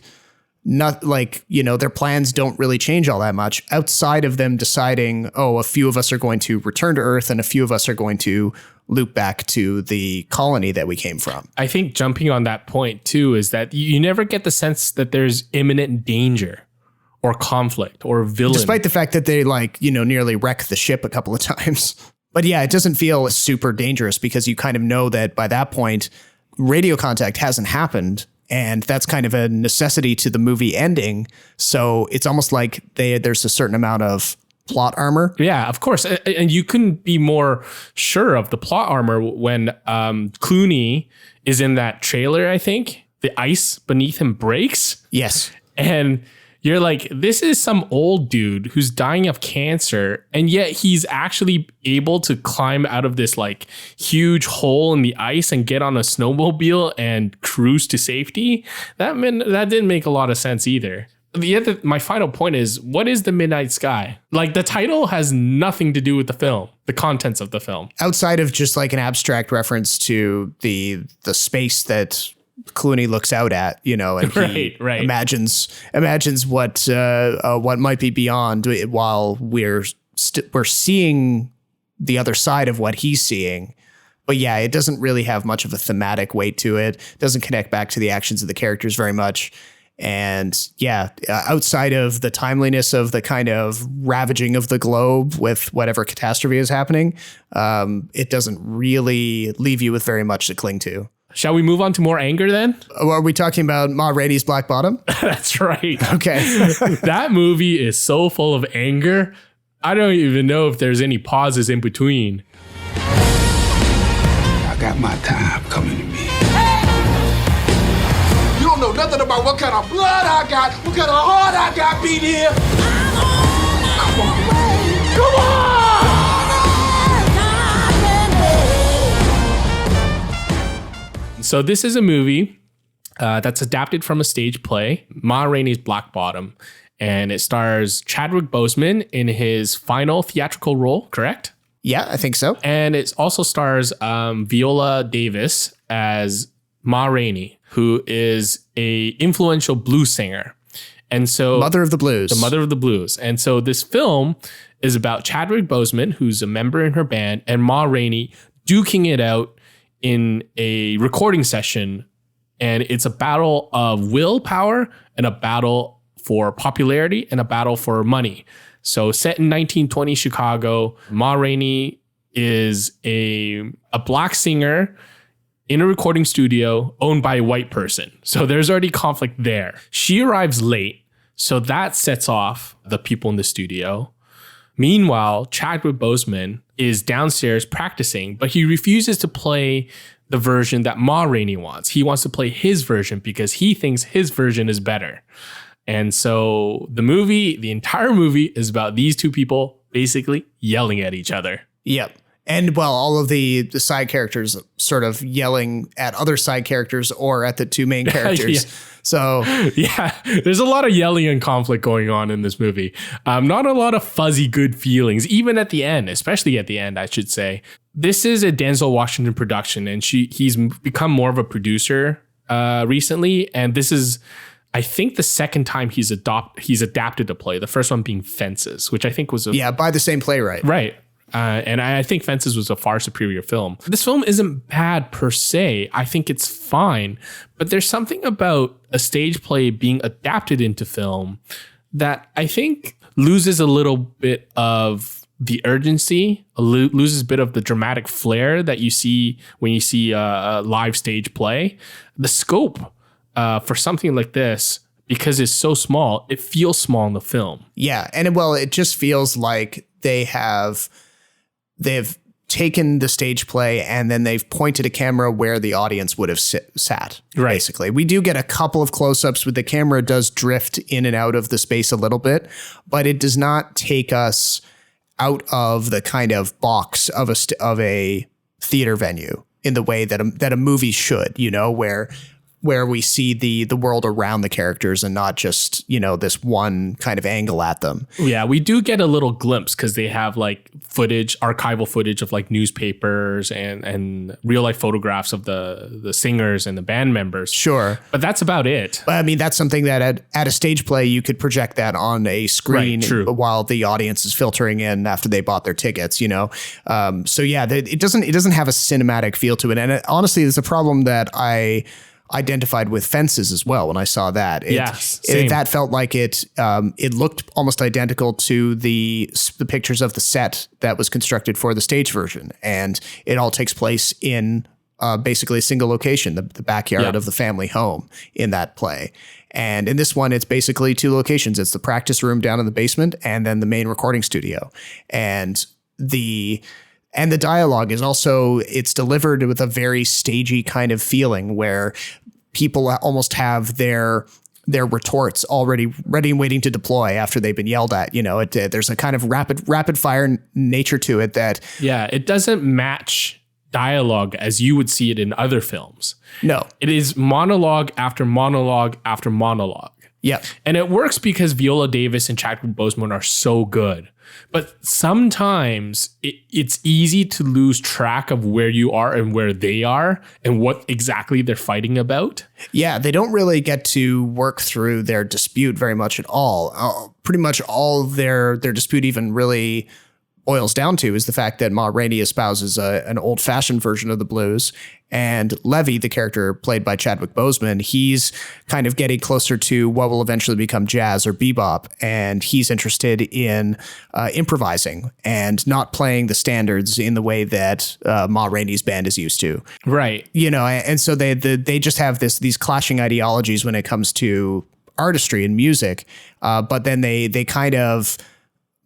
not like, their plans don't really change all that much outside of them deciding, a few of us are going to return to Earth and a few of us are going to loop back to the colony that we came from. I think jumping on that point too is that you never get the sense that there's imminent danger or conflict or villain. Despite the fact that they nearly wreck the ship a couple of times. But yeah, it doesn't feel super dangerous because you kind of know that by that point, radio contact hasn't happened. And that's kind of a necessity to the movie ending. So it's almost like there's a certain amount of plot armor. Yeah, of course. And you couldn't be more sure of the plot armor when Clooney is in that trailer, I think. The ice beneath him breaks. Yes. And you're like, this is some old dude who's dying of cancer, and yet he's actually able to climb out of this like huge hole in the ice and get on a snowmobile and cruise to safety. That didn't make a lot of sense either. My final point is, what is the Midnight Sky? Like, the title has nothing to do with the film, the contents of the film. Outside of just like an abstract reference to the space that Clooney looks out at, and he imagines what might be beyond while we're seeing the other side of what he's seeing. But yeah, it doesn't really have much of a thematic weight to it. It doesn't connect back to the actions of the characters very much. And yeah, outside of the timeliness of the kind of ravaging of the globe with whatever catastrophe is happening, it doesn't really leave you with very much to cling to. Shall we move on to more anger then? Are we talking about Ma Rainey's Black Bottom? That's right. Okay. That movie is so full of anger. I don't even know if there's any pauses in between. I got my time coming to me. You don't know nothing about what kind of blood I got, what kind of heart I got beat here. Come on. Come on! So this is a movie that's adapted from a stage play, Ma Rainey's Black Bottom, and it stars Chadwick Boseman in his final theatrical role, correct? Yeah, I think so. And it also stars Viola Davis as Ma Rainey, who is a influential blues singer. And so Mother of the Blues. The Mother of the Blues. And so this film is about Chadwick Boseman, who's a member in her band, and Ma Rainey duking it out in a recording session, and it's a battle of willpower and a battle for popularity and a battle for money. So set in 1920 Chicago, Ma Rainey is a black singer in a recording studio owned by a white person. So there's already conflict there. She arrives late, so that sets off the people in the studio. Meanwhile, Chadwick Boseman is downstairs practicing, but he refuses to play the version that Ma Rainey wants. He wants to play his version because he thinks his version is better. And so the entire movie is about these two people basically yelling at each other. Yep. And well, all of the side characters sort of yelling at other side characters or at the two main characters. So yeah, there's a lot of yelling and conflict going on in this movie. Not a lot of fuzzy good feelings, even at the end, especially at the end, I should say. This is a Denzel Washington production, and he's become more of a producer recently. And this is, I think, the second time he's adapted a play. The first one being Fences, which I think was by the same playwright. Right. And I think Fences was a far superior film. This film isn't bad per se. I think it's fine. But there's something about a stage play being adapted into film that I think loses a little bit of the urgency, loses a bit of the dramatic flair that you see when you see a live stage play. The scope for something like this, because it's so small, it feels small in the film. Yeah. And it just feels like they've taken the stage play and then they've pointed a camera where the audience would have sat. Right. Basically, we do get a couple of close-ups with the camera does drift in and out of the space a little bit, but it does not take us out of the kind of box of a theater venue in the way that a movie should, where we see the world around the characters and not just, this one kind of angle at them. Yeah, we do get a little glimpse because they have like archival footage of like newspapers and real life photographs of the singers and the band members. Sure. But that's about it. I mean, that's something that at a stage play, you could project that on a screen while the audience is filtering in after they bought their tickets, So yeah, it doesn't have a cinematic feel to it. And honestly, there's a problem that I identified with Fences as well when I saw that. That felt like it looked almost identical to the pictures of the set that was constructed for the stage version, and it all takes place in basically a single location, the backyard of the family home in that play. And in this one, it's basically two locations. It's the practice room down in the basement and then the main recording studio. And the dialogue is also, it's delivered with a very stagey kind of feeling where people almost have their retorts already ready and waiting to deploy after they've been yelled at. There's a kind of rapid fire nature to it that. Yeah, it doesn't match dialogue as you would see it in other films. No. It is monologue after monologue after monologue. Yeah. And it works because Viola Davis and Chadwick Boseman are so good. But sometimes it's easy to lose track of where you are and where they are and what exactly they're fighting about. Yeah, they don't really get to work through their dispute very much at all. Pretty much all their dispute even really boils down to is the fact that Ma Rainey espouses an old-fashioned version of the blues, and Levy, the character played by Chadwick Boseman, he's kind of getting closer to what will eventually become jazz or bebop, and he's interested in improvising and not playing the standards in the way that Ma Rainey's band is used to. Right. And so they just have these clashing ideologies when it comes to artistry and music, but then they kind of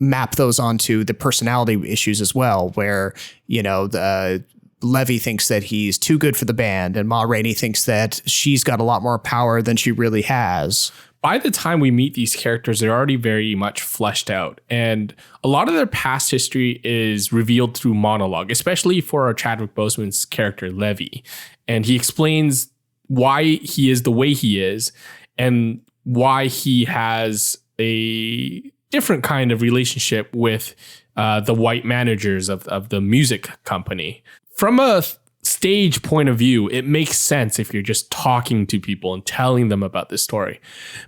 map those onto the personality issues as well, where, Levy thinks that he's too good for the band and Ma Rainey thinks that she's got a lot more power than she really has. By the time we meet these characters, they're already very much fleshed out. And a lot of their past history is revealed through monologue, especially for Chadwick Boseman's character, Levy. And he explains why he is the way he is and why he has a different kind of relationship with the white managers of the music company. From a stage point of view, it makes sense if you're just talking to people and telling them about this story.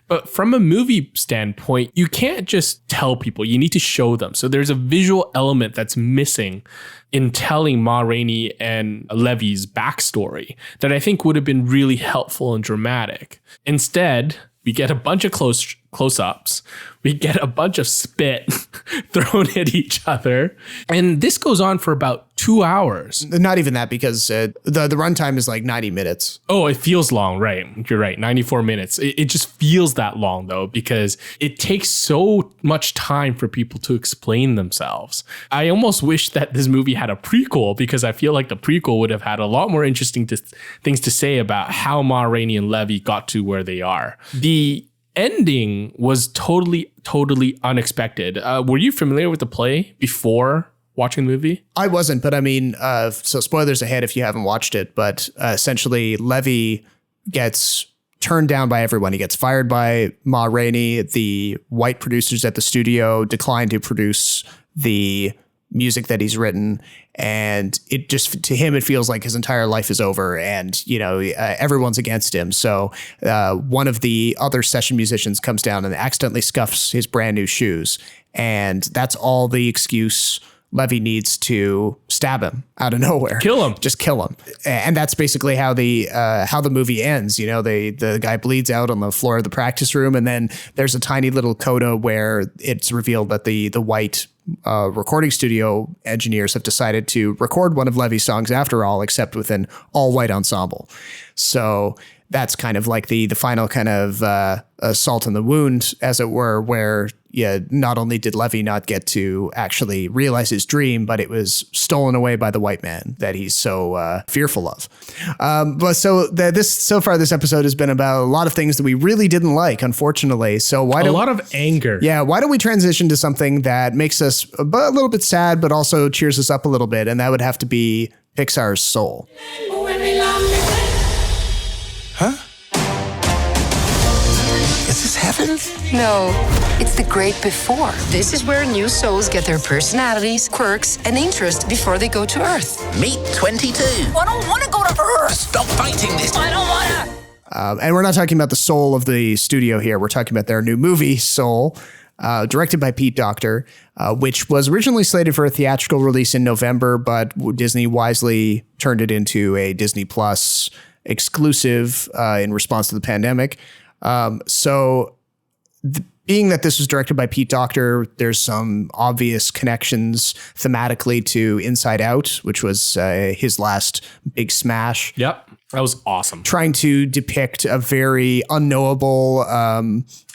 But from a movie standpoint, you can't just tell people, you need to show them. So there's a visual element that's missing in telling Ma Rainey and Levy's backstory that I think would have been really helpful and dramatic. Instead, we get a bunch of close-ups. We get a bunch of spit thrown at each other. And this goes on for about 2 hours. Not even that, because the runtime is like 90 minutes. Oh, it feels long, right? You're right, 94 minutes. It just feels that long, though, because it takes so much time for people to explain themselves. I almost wish that this movie had a prequel, because I feel like the prequel would have had a lot more interesting things to say about how Ma Rainey and Levy got to where they are. The ending was totally unexpected. Were you familiar with the play before watching the movie? I wasn't, but I mean, so spoilers ahead if you haven't watched it, but essentially Levy gets turned down by everyone. He gets fired by Ma Rainey. The white producers at the studio decline to produce the music that he's written. And it just, to him, it feels like his entire life is over and, everyone's against him. So one of the other session musicians comes down and accidentally scuffs his brand new shoes. And that's all the excuse Levy needs to stab him out of nowhere. Kill him. Just kill him. And that's basically how the movie ends. The guy bleeds out on the floor of the practice room. And then there's a tiny little coda where it's revealed that the white recording studio engineers have decided to record one of Levy's songs after all, except with an all white ensemble. So that's kind of like the final kind of salt in the wound, as it were, where not only did Levy not get to actually realize his dream, but it was stolen away by the white man that he's so fearful of. But so far this episode has been about a lot of things that we really didn't like, unfortunately. So a lot of anger. Yeah. Why don't we transition to something that makes us a little bit sad, but also cheers us up a little bit? And that would have to be Pixar's Soul. Huh? Is this heaven? No, it's the great before. This is where new souls get their personalities, quirks, and interests before they go to Earth. Meet 22. I don't want to go to Earth. Stop fighting this. I don't want to. And we're not talking about the soul of the studio here. We're talking about their new movie, Soul, directed by Pete Docter, which was originally slated for a theatrical release in November, but Disney wisely turned it into a Disney Plus exclusive in response to the pandemic. Being that this was directed by Pete Docter, there's some obvious connections thematically to Inside Out, which was his last big smash. Yep. That was awesome. Trying to depict a very unknowable,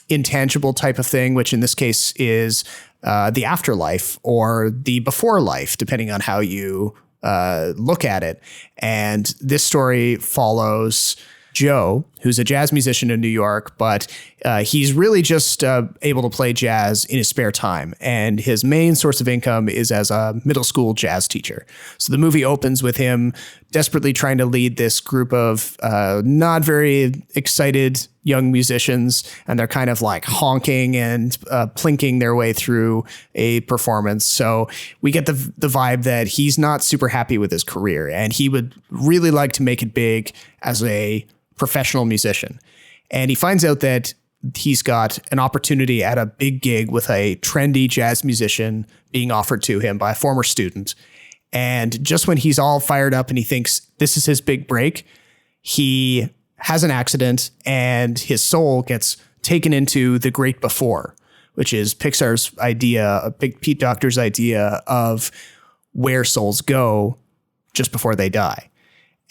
intangible type of thing, which in this case is the afterlife or the before life, depending on how you look at it. And this story follows Joe, who's a jazz musician in New York, but he's really just able to play jazz in his spare time. And his main source of income is as a middle school jazz teacher. So the movie opens with him desperately trying to lead this group of not very excited young musicians. And they're kind of like honking and plinking their way through a performance. So we get the vibe that he's not super happy with his career and he would really like to make it big as a professional musician. And he finds out that he's got an opportunity at a big gig with a trendy jazz musician being offered to him by a former student. And just when he's all fired up and he thinks this is his big break, he has an accident and his soul gets taken into the great before, which is Pixar's idea, Pete Docter's idea of where souls go just before they die.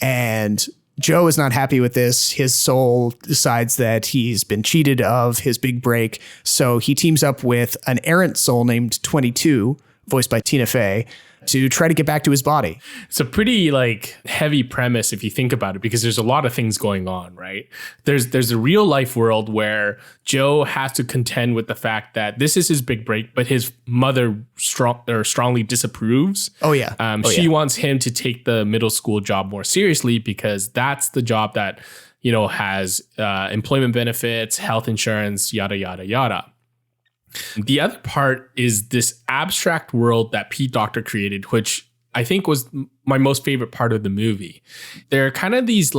And Joe is not happy with this. His soul decides that he's been cheated of his big break. So he teams up with an errant soul named 22, voiced by Tina Fey, to try to get back to his body. It's a pretty heavy premise if you think about it, because there's a lot of things going on, right? There's a real life world where Joe has to contend with the fact that this is his big break, but his mother strongly disapproves. Oh yeah. She wants him to take the middle school job more seriously because that's the job that, has employment benefits, health insurance, yada, yada, yada. The other part is this abstract world that Pete Docter created, which I think was my most favorite part of the movie. They're kind of these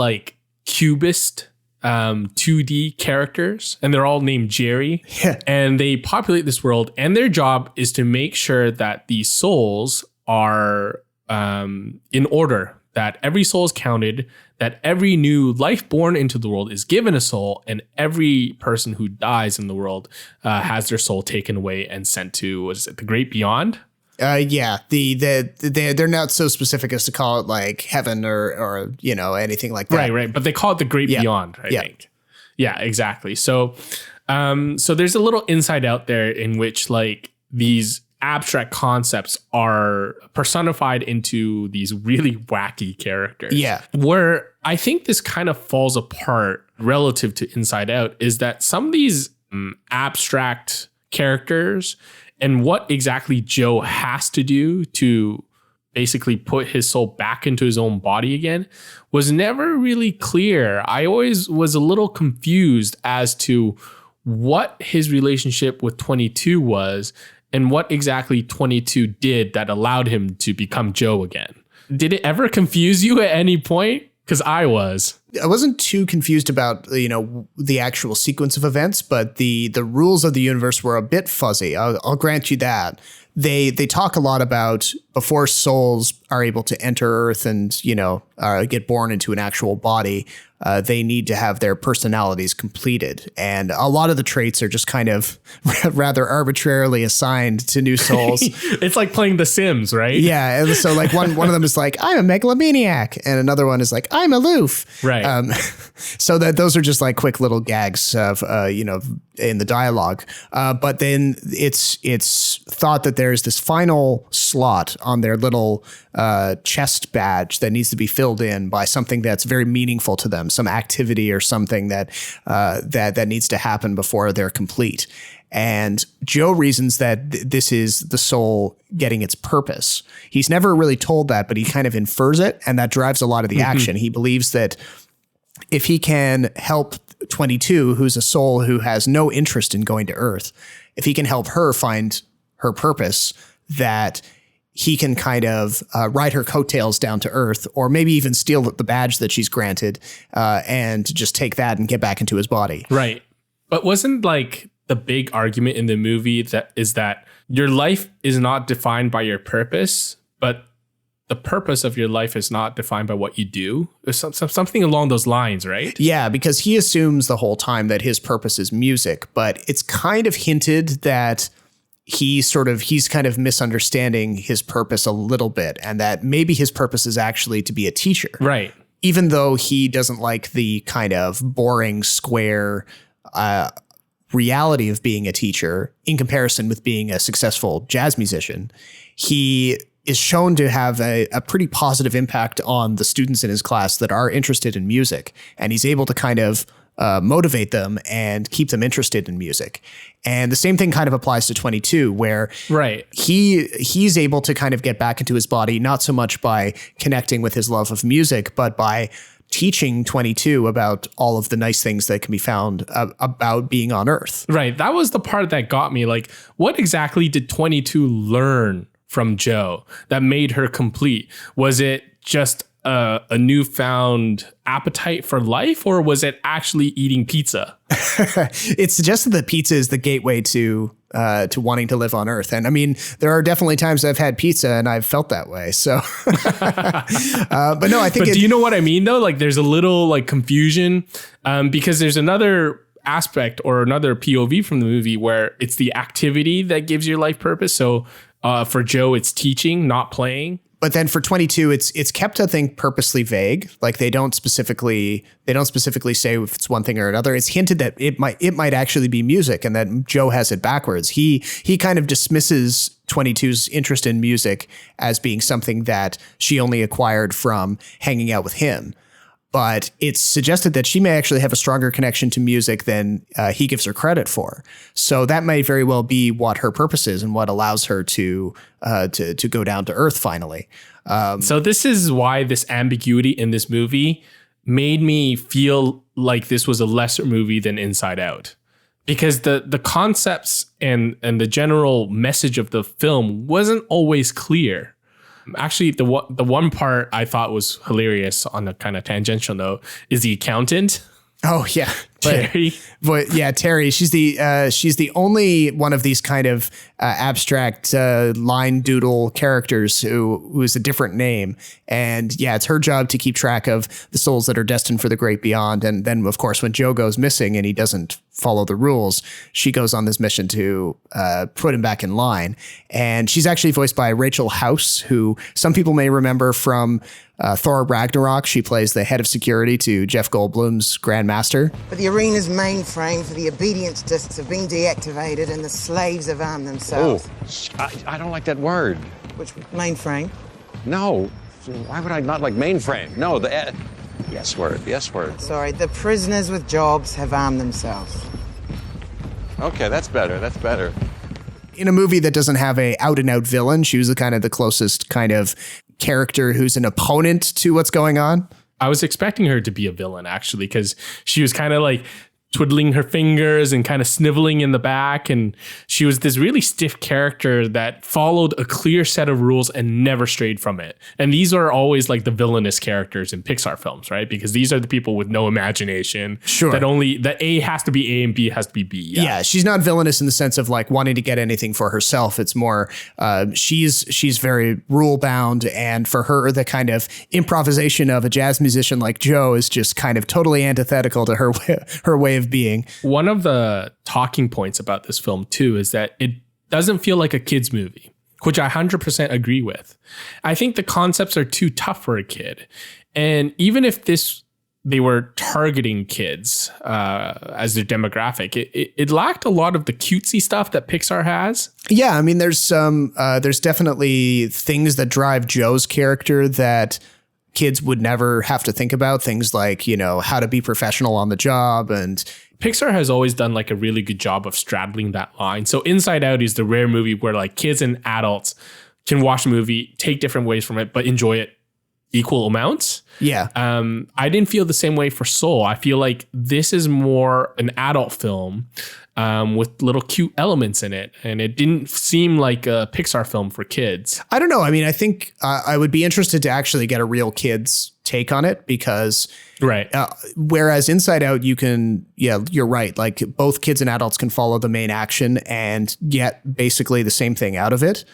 cubist 2D characters, and they're all named Jerry. Yeah. And they populate this world, and their job is to make sure that the souls are in order, that every soul is counted, that every new life born into the world is given a soul, and every person who dies in the world has their soul taken away and sent to, the great beyond? Yeah, they're not so specific as to call it heaven or anything like that. Right. But they call it the great beyond, I think. Yeah, exactly. So there's a little inside out there in which these abstract concepts are personified into these really wacky characters. Yeah. Where I think this kind of falls apart relative to Inside Out is that some of these abstract characters and what exactly Joe has to do to basically put his soul back into his own body again was never really clear. I always was a little confused as to what his relationship with 22 was and what exactly 22 did that allowed him to become Joe again. Did it ever confuse you at any point? Because I wasn't too confused about, the actual sequence of events, but the rules of the universe were a bit fuzzy. I'll grant you that. They talk a lot about before souls are able to enter Earth and, get born into an actual body, they need to have their personalities completed. And a lot of the traits are just kind of rather arbitrarily assigned to new souls. It's like playing The Sims, right? Yeah. And so like one of them is like, I'm a megalomaniac. And another one is like, I'm aloof. Right. So that those are just like quick little gags of, in the dialogue. But then it's thought that there's this final slot on their little chest badge that needs to be filled in by something that's very meaningful to them, some activity or something that needs to happen before they're complete. And Joe reasons that this is the soul getting its purpose. He's never really told that, but he kind of infers it, and that drives a lot of the action. He believes that if he can help 22, who's a soul who has no interest in going to Earth, if he can help her find her purpose, that he can kind of ride her coattails down to Earth, or maybe even steal the badge that she's granted and just take that and get back into his body. Right. But wasn't like the big argument in the movie that your life is not defined by your purpose, but the purpose of your life is not defined by what you do? There's something along those lines, right? Yeah, because he assumes the whole time that his purpose is music, but it's kind of hinted that he's kind of misunderstanding his purpose a little bit, and that maybe his purpose is actually to be a teacher. Right. Even though he doesn't like the kind of boring, square reality of being a teacher in comparison with being a successful jazz musician, he is shown to have a pretty positive impact on the students in his class that are interested in music. And he's able to kind of motivate them and keep them interested in music. And the same thing kind of applies to 22, where he's able to kind of get back into his body, not so much by connecting with his love of music, but by teaching 22 about all of the nice things that can be found about being on Earth. Right. That was the part that got me. Like, what exactly did 22 learn from Joe that made her complete? Was it just a newfound appetite for life, or was it actually eating pizza? It's suggested that pizza is the gateway to wanting to live on Earth. And I mean, there are definitely times I've had pizza and I've felt that way. So, but no, I think. But do you know what I mean though? Like, there's a little like confusion because there's another aspect or another POV from the movie where it's the activity that gives your life purpose. So for Joe, it's teaching, not playing. But then for 22, it's kept, I think, purposely vague. Like they don't specifically say if it's one thing or another. It's hinted that it might actually be music, and that Joe has it backwards. He kind of dismisses 22's interest in music as being something that she only acquired from hanging out with him. But it's suggested that she may actually have a stronger connection to music than he gives her credit for. So that may very well be what her purpose is and what allows her to go down to Earth finally. So this is why this ambiguity in this movie made me feel like this was a lesser movie than Inside Out, because the concepts and the general message of the film wasn't always clear. Actually, the one part I thought was hilarious on a kind of tangential note is the accountant. Oh yeah, Terry. But yeah, Terry. She's the only one of these kind of abstract line doodle characters who is a different name. And yeah, it's her job to keep track of the souls that are destined for the great beyond. And then, of course, when Joe goes missing and he doesn't follow the rules, she goes on this mission to put him back in line. And she's actually voiced by Rachel House, who some people may remember from Thor Ragnarok. She plays the head of security to Jeff Goldblum's Grandmaster. But the arena's mainframe for the obedience discs have been deactivated and the slaves have armed themselves. Oh, I don't like that word. Which mainframe? No. Why would I not like mainframe? No, the yes word. Yes word. Sorry, the prisoners with jobs have armed themselves. Okay, that's better. That's better. in a movie that doesn't have a out and out villain, she was the closest kind of character who's an opponent to what's going on. I was expecting her to be a villain, actually, because she was kind of like twiddling her fingers and kind of sniveling in the back. And she was this really stiff character that followed a clear set of rules and never strayed from it. And these are always like the villainous characters in Pixar films, right? Because these are the people with no imagination. Sure. That A has to be A and B has to be B. Yeah, she's not villainous in the sense of like wanting to get anything for herself. It's more she's very rule bound, and for her the kind of improvisation of a jazz musician like Joe is just kind of totally antithetical to her way of being. One of the talking points about this film too is that it doesn't feel like a kid's movie, which I 100% agree with. I think the concepts are too tough for a kid. And even if they were targeting kids as their demographic, it lacked a lot of the cutesy stuff that Pixar has. Yeah, I mean, there's definitely things that drive Joe's character that kids would never have to think about. Things like, how to be professional on the job. And Pixar has always done like a really good job of straddling that line. So Inside Out is the rare movie where like kids and adults can watch the movie, take different ways from it, but enjoy it equal amounts. Yeah. I didn't feel the same way for Soul. I feel like this is more an adult film with little cute elements in it. And it didn't seem like a Pixar film for kids. I don't know. I mean, I think I would be interested to actually get a real kid's take on it because right. Whereas Inside Out, you're right. Like both kids and adults can follow the main action and get basically the same thing out of it.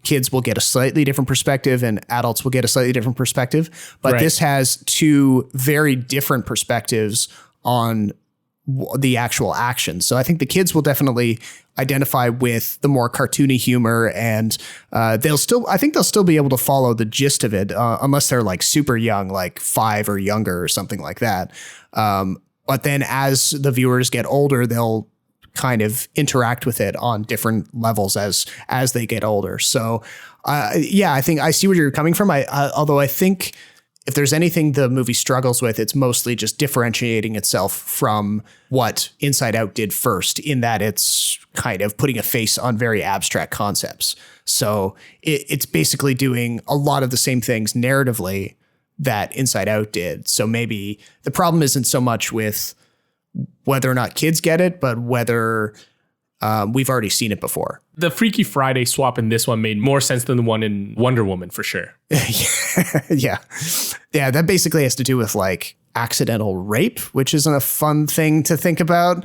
Kids will get a slightly different perspective and adults will get a slightly different perspective. But This has two very different perspectives on the actual action. So I think the kids will definitely identify with the more cartoony humor, and they'll still be able to follow the gist of it, unless they're like super young, like 5 or younger or something like that. But then as the viewers get older, they'll kind of interact with it on different levels as they get older. So I think I see where you're coming from. Although I think if there's anything the movie struggles with, it's mostly just differentiating itself from what Inside Out did first, in that it's kind of putting a face on very abstract concepts. So it's basically doing a lot of the same things narratively that Inside Out did. So maybe the problem isn't so much with whether or not kids get it, but whether we've already seen it before. The Freaky Friday swap in this one made more sense than the one in Wonder Woman, for sure. Yeah, that basically has to do with like accidental rape, which isn't a fun thing to think about.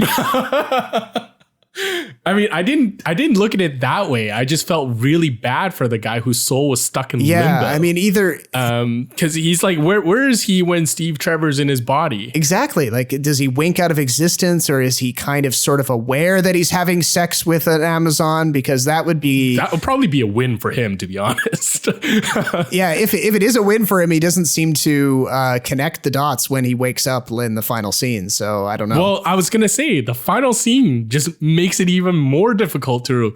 I mean, I didn't look at it that way. I just felt really bad for the guy whose soul was stuck in limbo. Yeah, I mean, either because he's like, where is he when Steve Trevor's in his body? Exactly. Like, does he wink out of existence, or is he kind of sort of aware that he's having sex with an Amazon? Because that would probably be a win for him, to be honest. Yeah, if it is a win for him, he doesn't seem to connect the dots when he wakes up in the final scene. So I don't know. Well, I was gonna say the final scene just makes it even more difficult to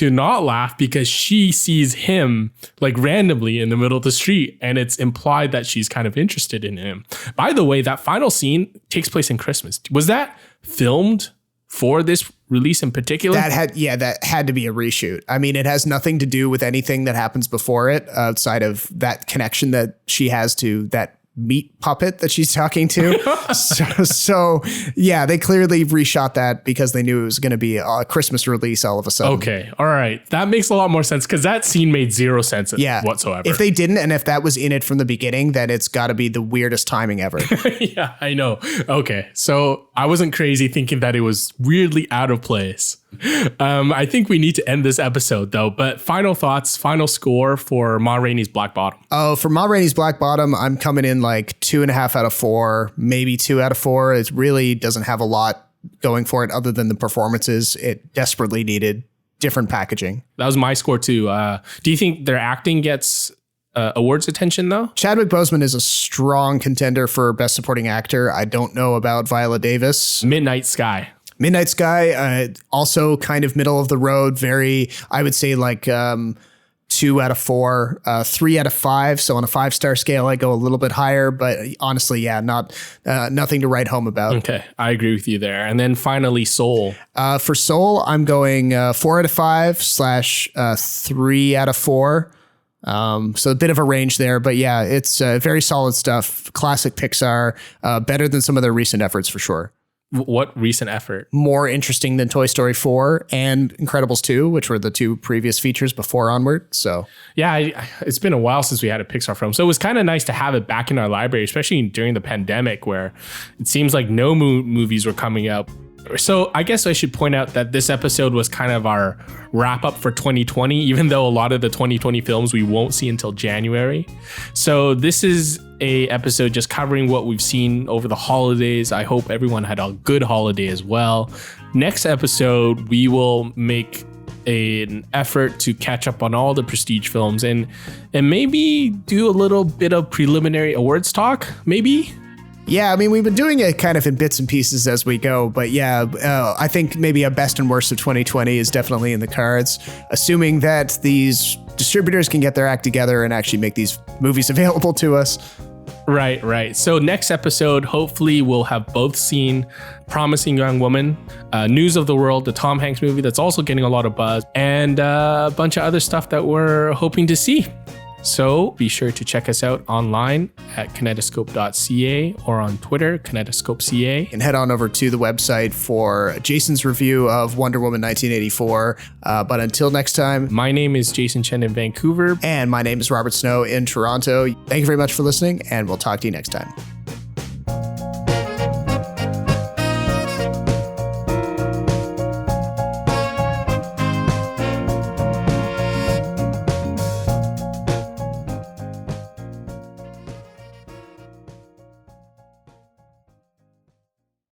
not laugh, because she sees him like randomly in the middle of the street, and it's implied that she's kind of interested in him. By the way, that final scene takes place in Christmas. Was that filmed for this release in particular? That had to be a reshoot. I mean, it has nothing to do with anything that happens before it, outside of that connection that she has to that meat puppet that she's talking to. so yeah, they clearly reshot that because they knew it was going to be a Christmas release all of a sudden. Okay. All right. That makes a lot more sense, because that scene made zero sense whatsoever. If they didn't, and if that was in it from the beginning, then it's got to be the weirdest timing ever. Yeah, I know. Okay. So I wasn't crazy thinking that it was weirdly out of place. I think we need to end this episode though, but final thoughts, final score for Ma Rainey's Black Bottom. Oh, for Ma Rainey's Black Bottom, I'm coming in like 2.5 out of 4, maybe 2 out of 4. It really doesn't have a lot going for it other than the performances. It desperately needed different packaging. That was my score too. Do you think their acting gets awards attention though? Chadwick Boseman is a strong contender for Best Supporting Actor. I don't know about Viola Davis. Midnight Sky, also kind of middle of the road. Very, I would say like 2 out of 4, 3 out of 5. So on a 5-star scale, I go a little bit higher, but honestly, yeah, nothing to write home about. Okay, I agree with you there. And then finally, Soul. For Soul, I'm going 4 out of 5 / 3 out of 4. So a bit of a range there, but yeah, it's very solid stuff. Classic Pixar, better than some of their recent efforts for sure. What recent effort? More interesting than Toy Story 4 and Incredibles 2, which were the 2 previous features before Onward. So yeah, it's been a while since we had a Pixar film. So it was kind of nice to have it back in our library, especially during the pandemic where it seems like no movies were coming out. So I guess I should point out that this episode was kind of our wrap up for 2020, even though a lot of the 2020 films we won't see until January. So this is a episode just covering what we've seen over the holidays. I hope everyone had a good holiday as well. Next episode, we will make an effort to catch up on all the prestige films and maybe do a little bit of preliminary awards talk, maybe. Yeah, I mean, we've been doing it kind of in bits and pieces as we go, but yeah, I think maybe a best and worst of 2020 is definitely in the cards, assuming that these distributors can get their act together and actually make these movies available to us. Right. So next episode, hopefully we'll have both seen Promising Young Woman, News of the World, the Tom Hanks movie that's also getting a lot of buzz, and a bunch of other stuff that we're hoping to see. So be sure to check us out online at kinetoscope.ca or on Twitter, kinetoscope.ca. And head on over to the website for Jason's review of Wonder Woman 1984. But until next time, my name is Jason Chen in Vancouver. And my name is Robert Snow in Toronto. Thank you very much for listening, and we'll talk to you next time.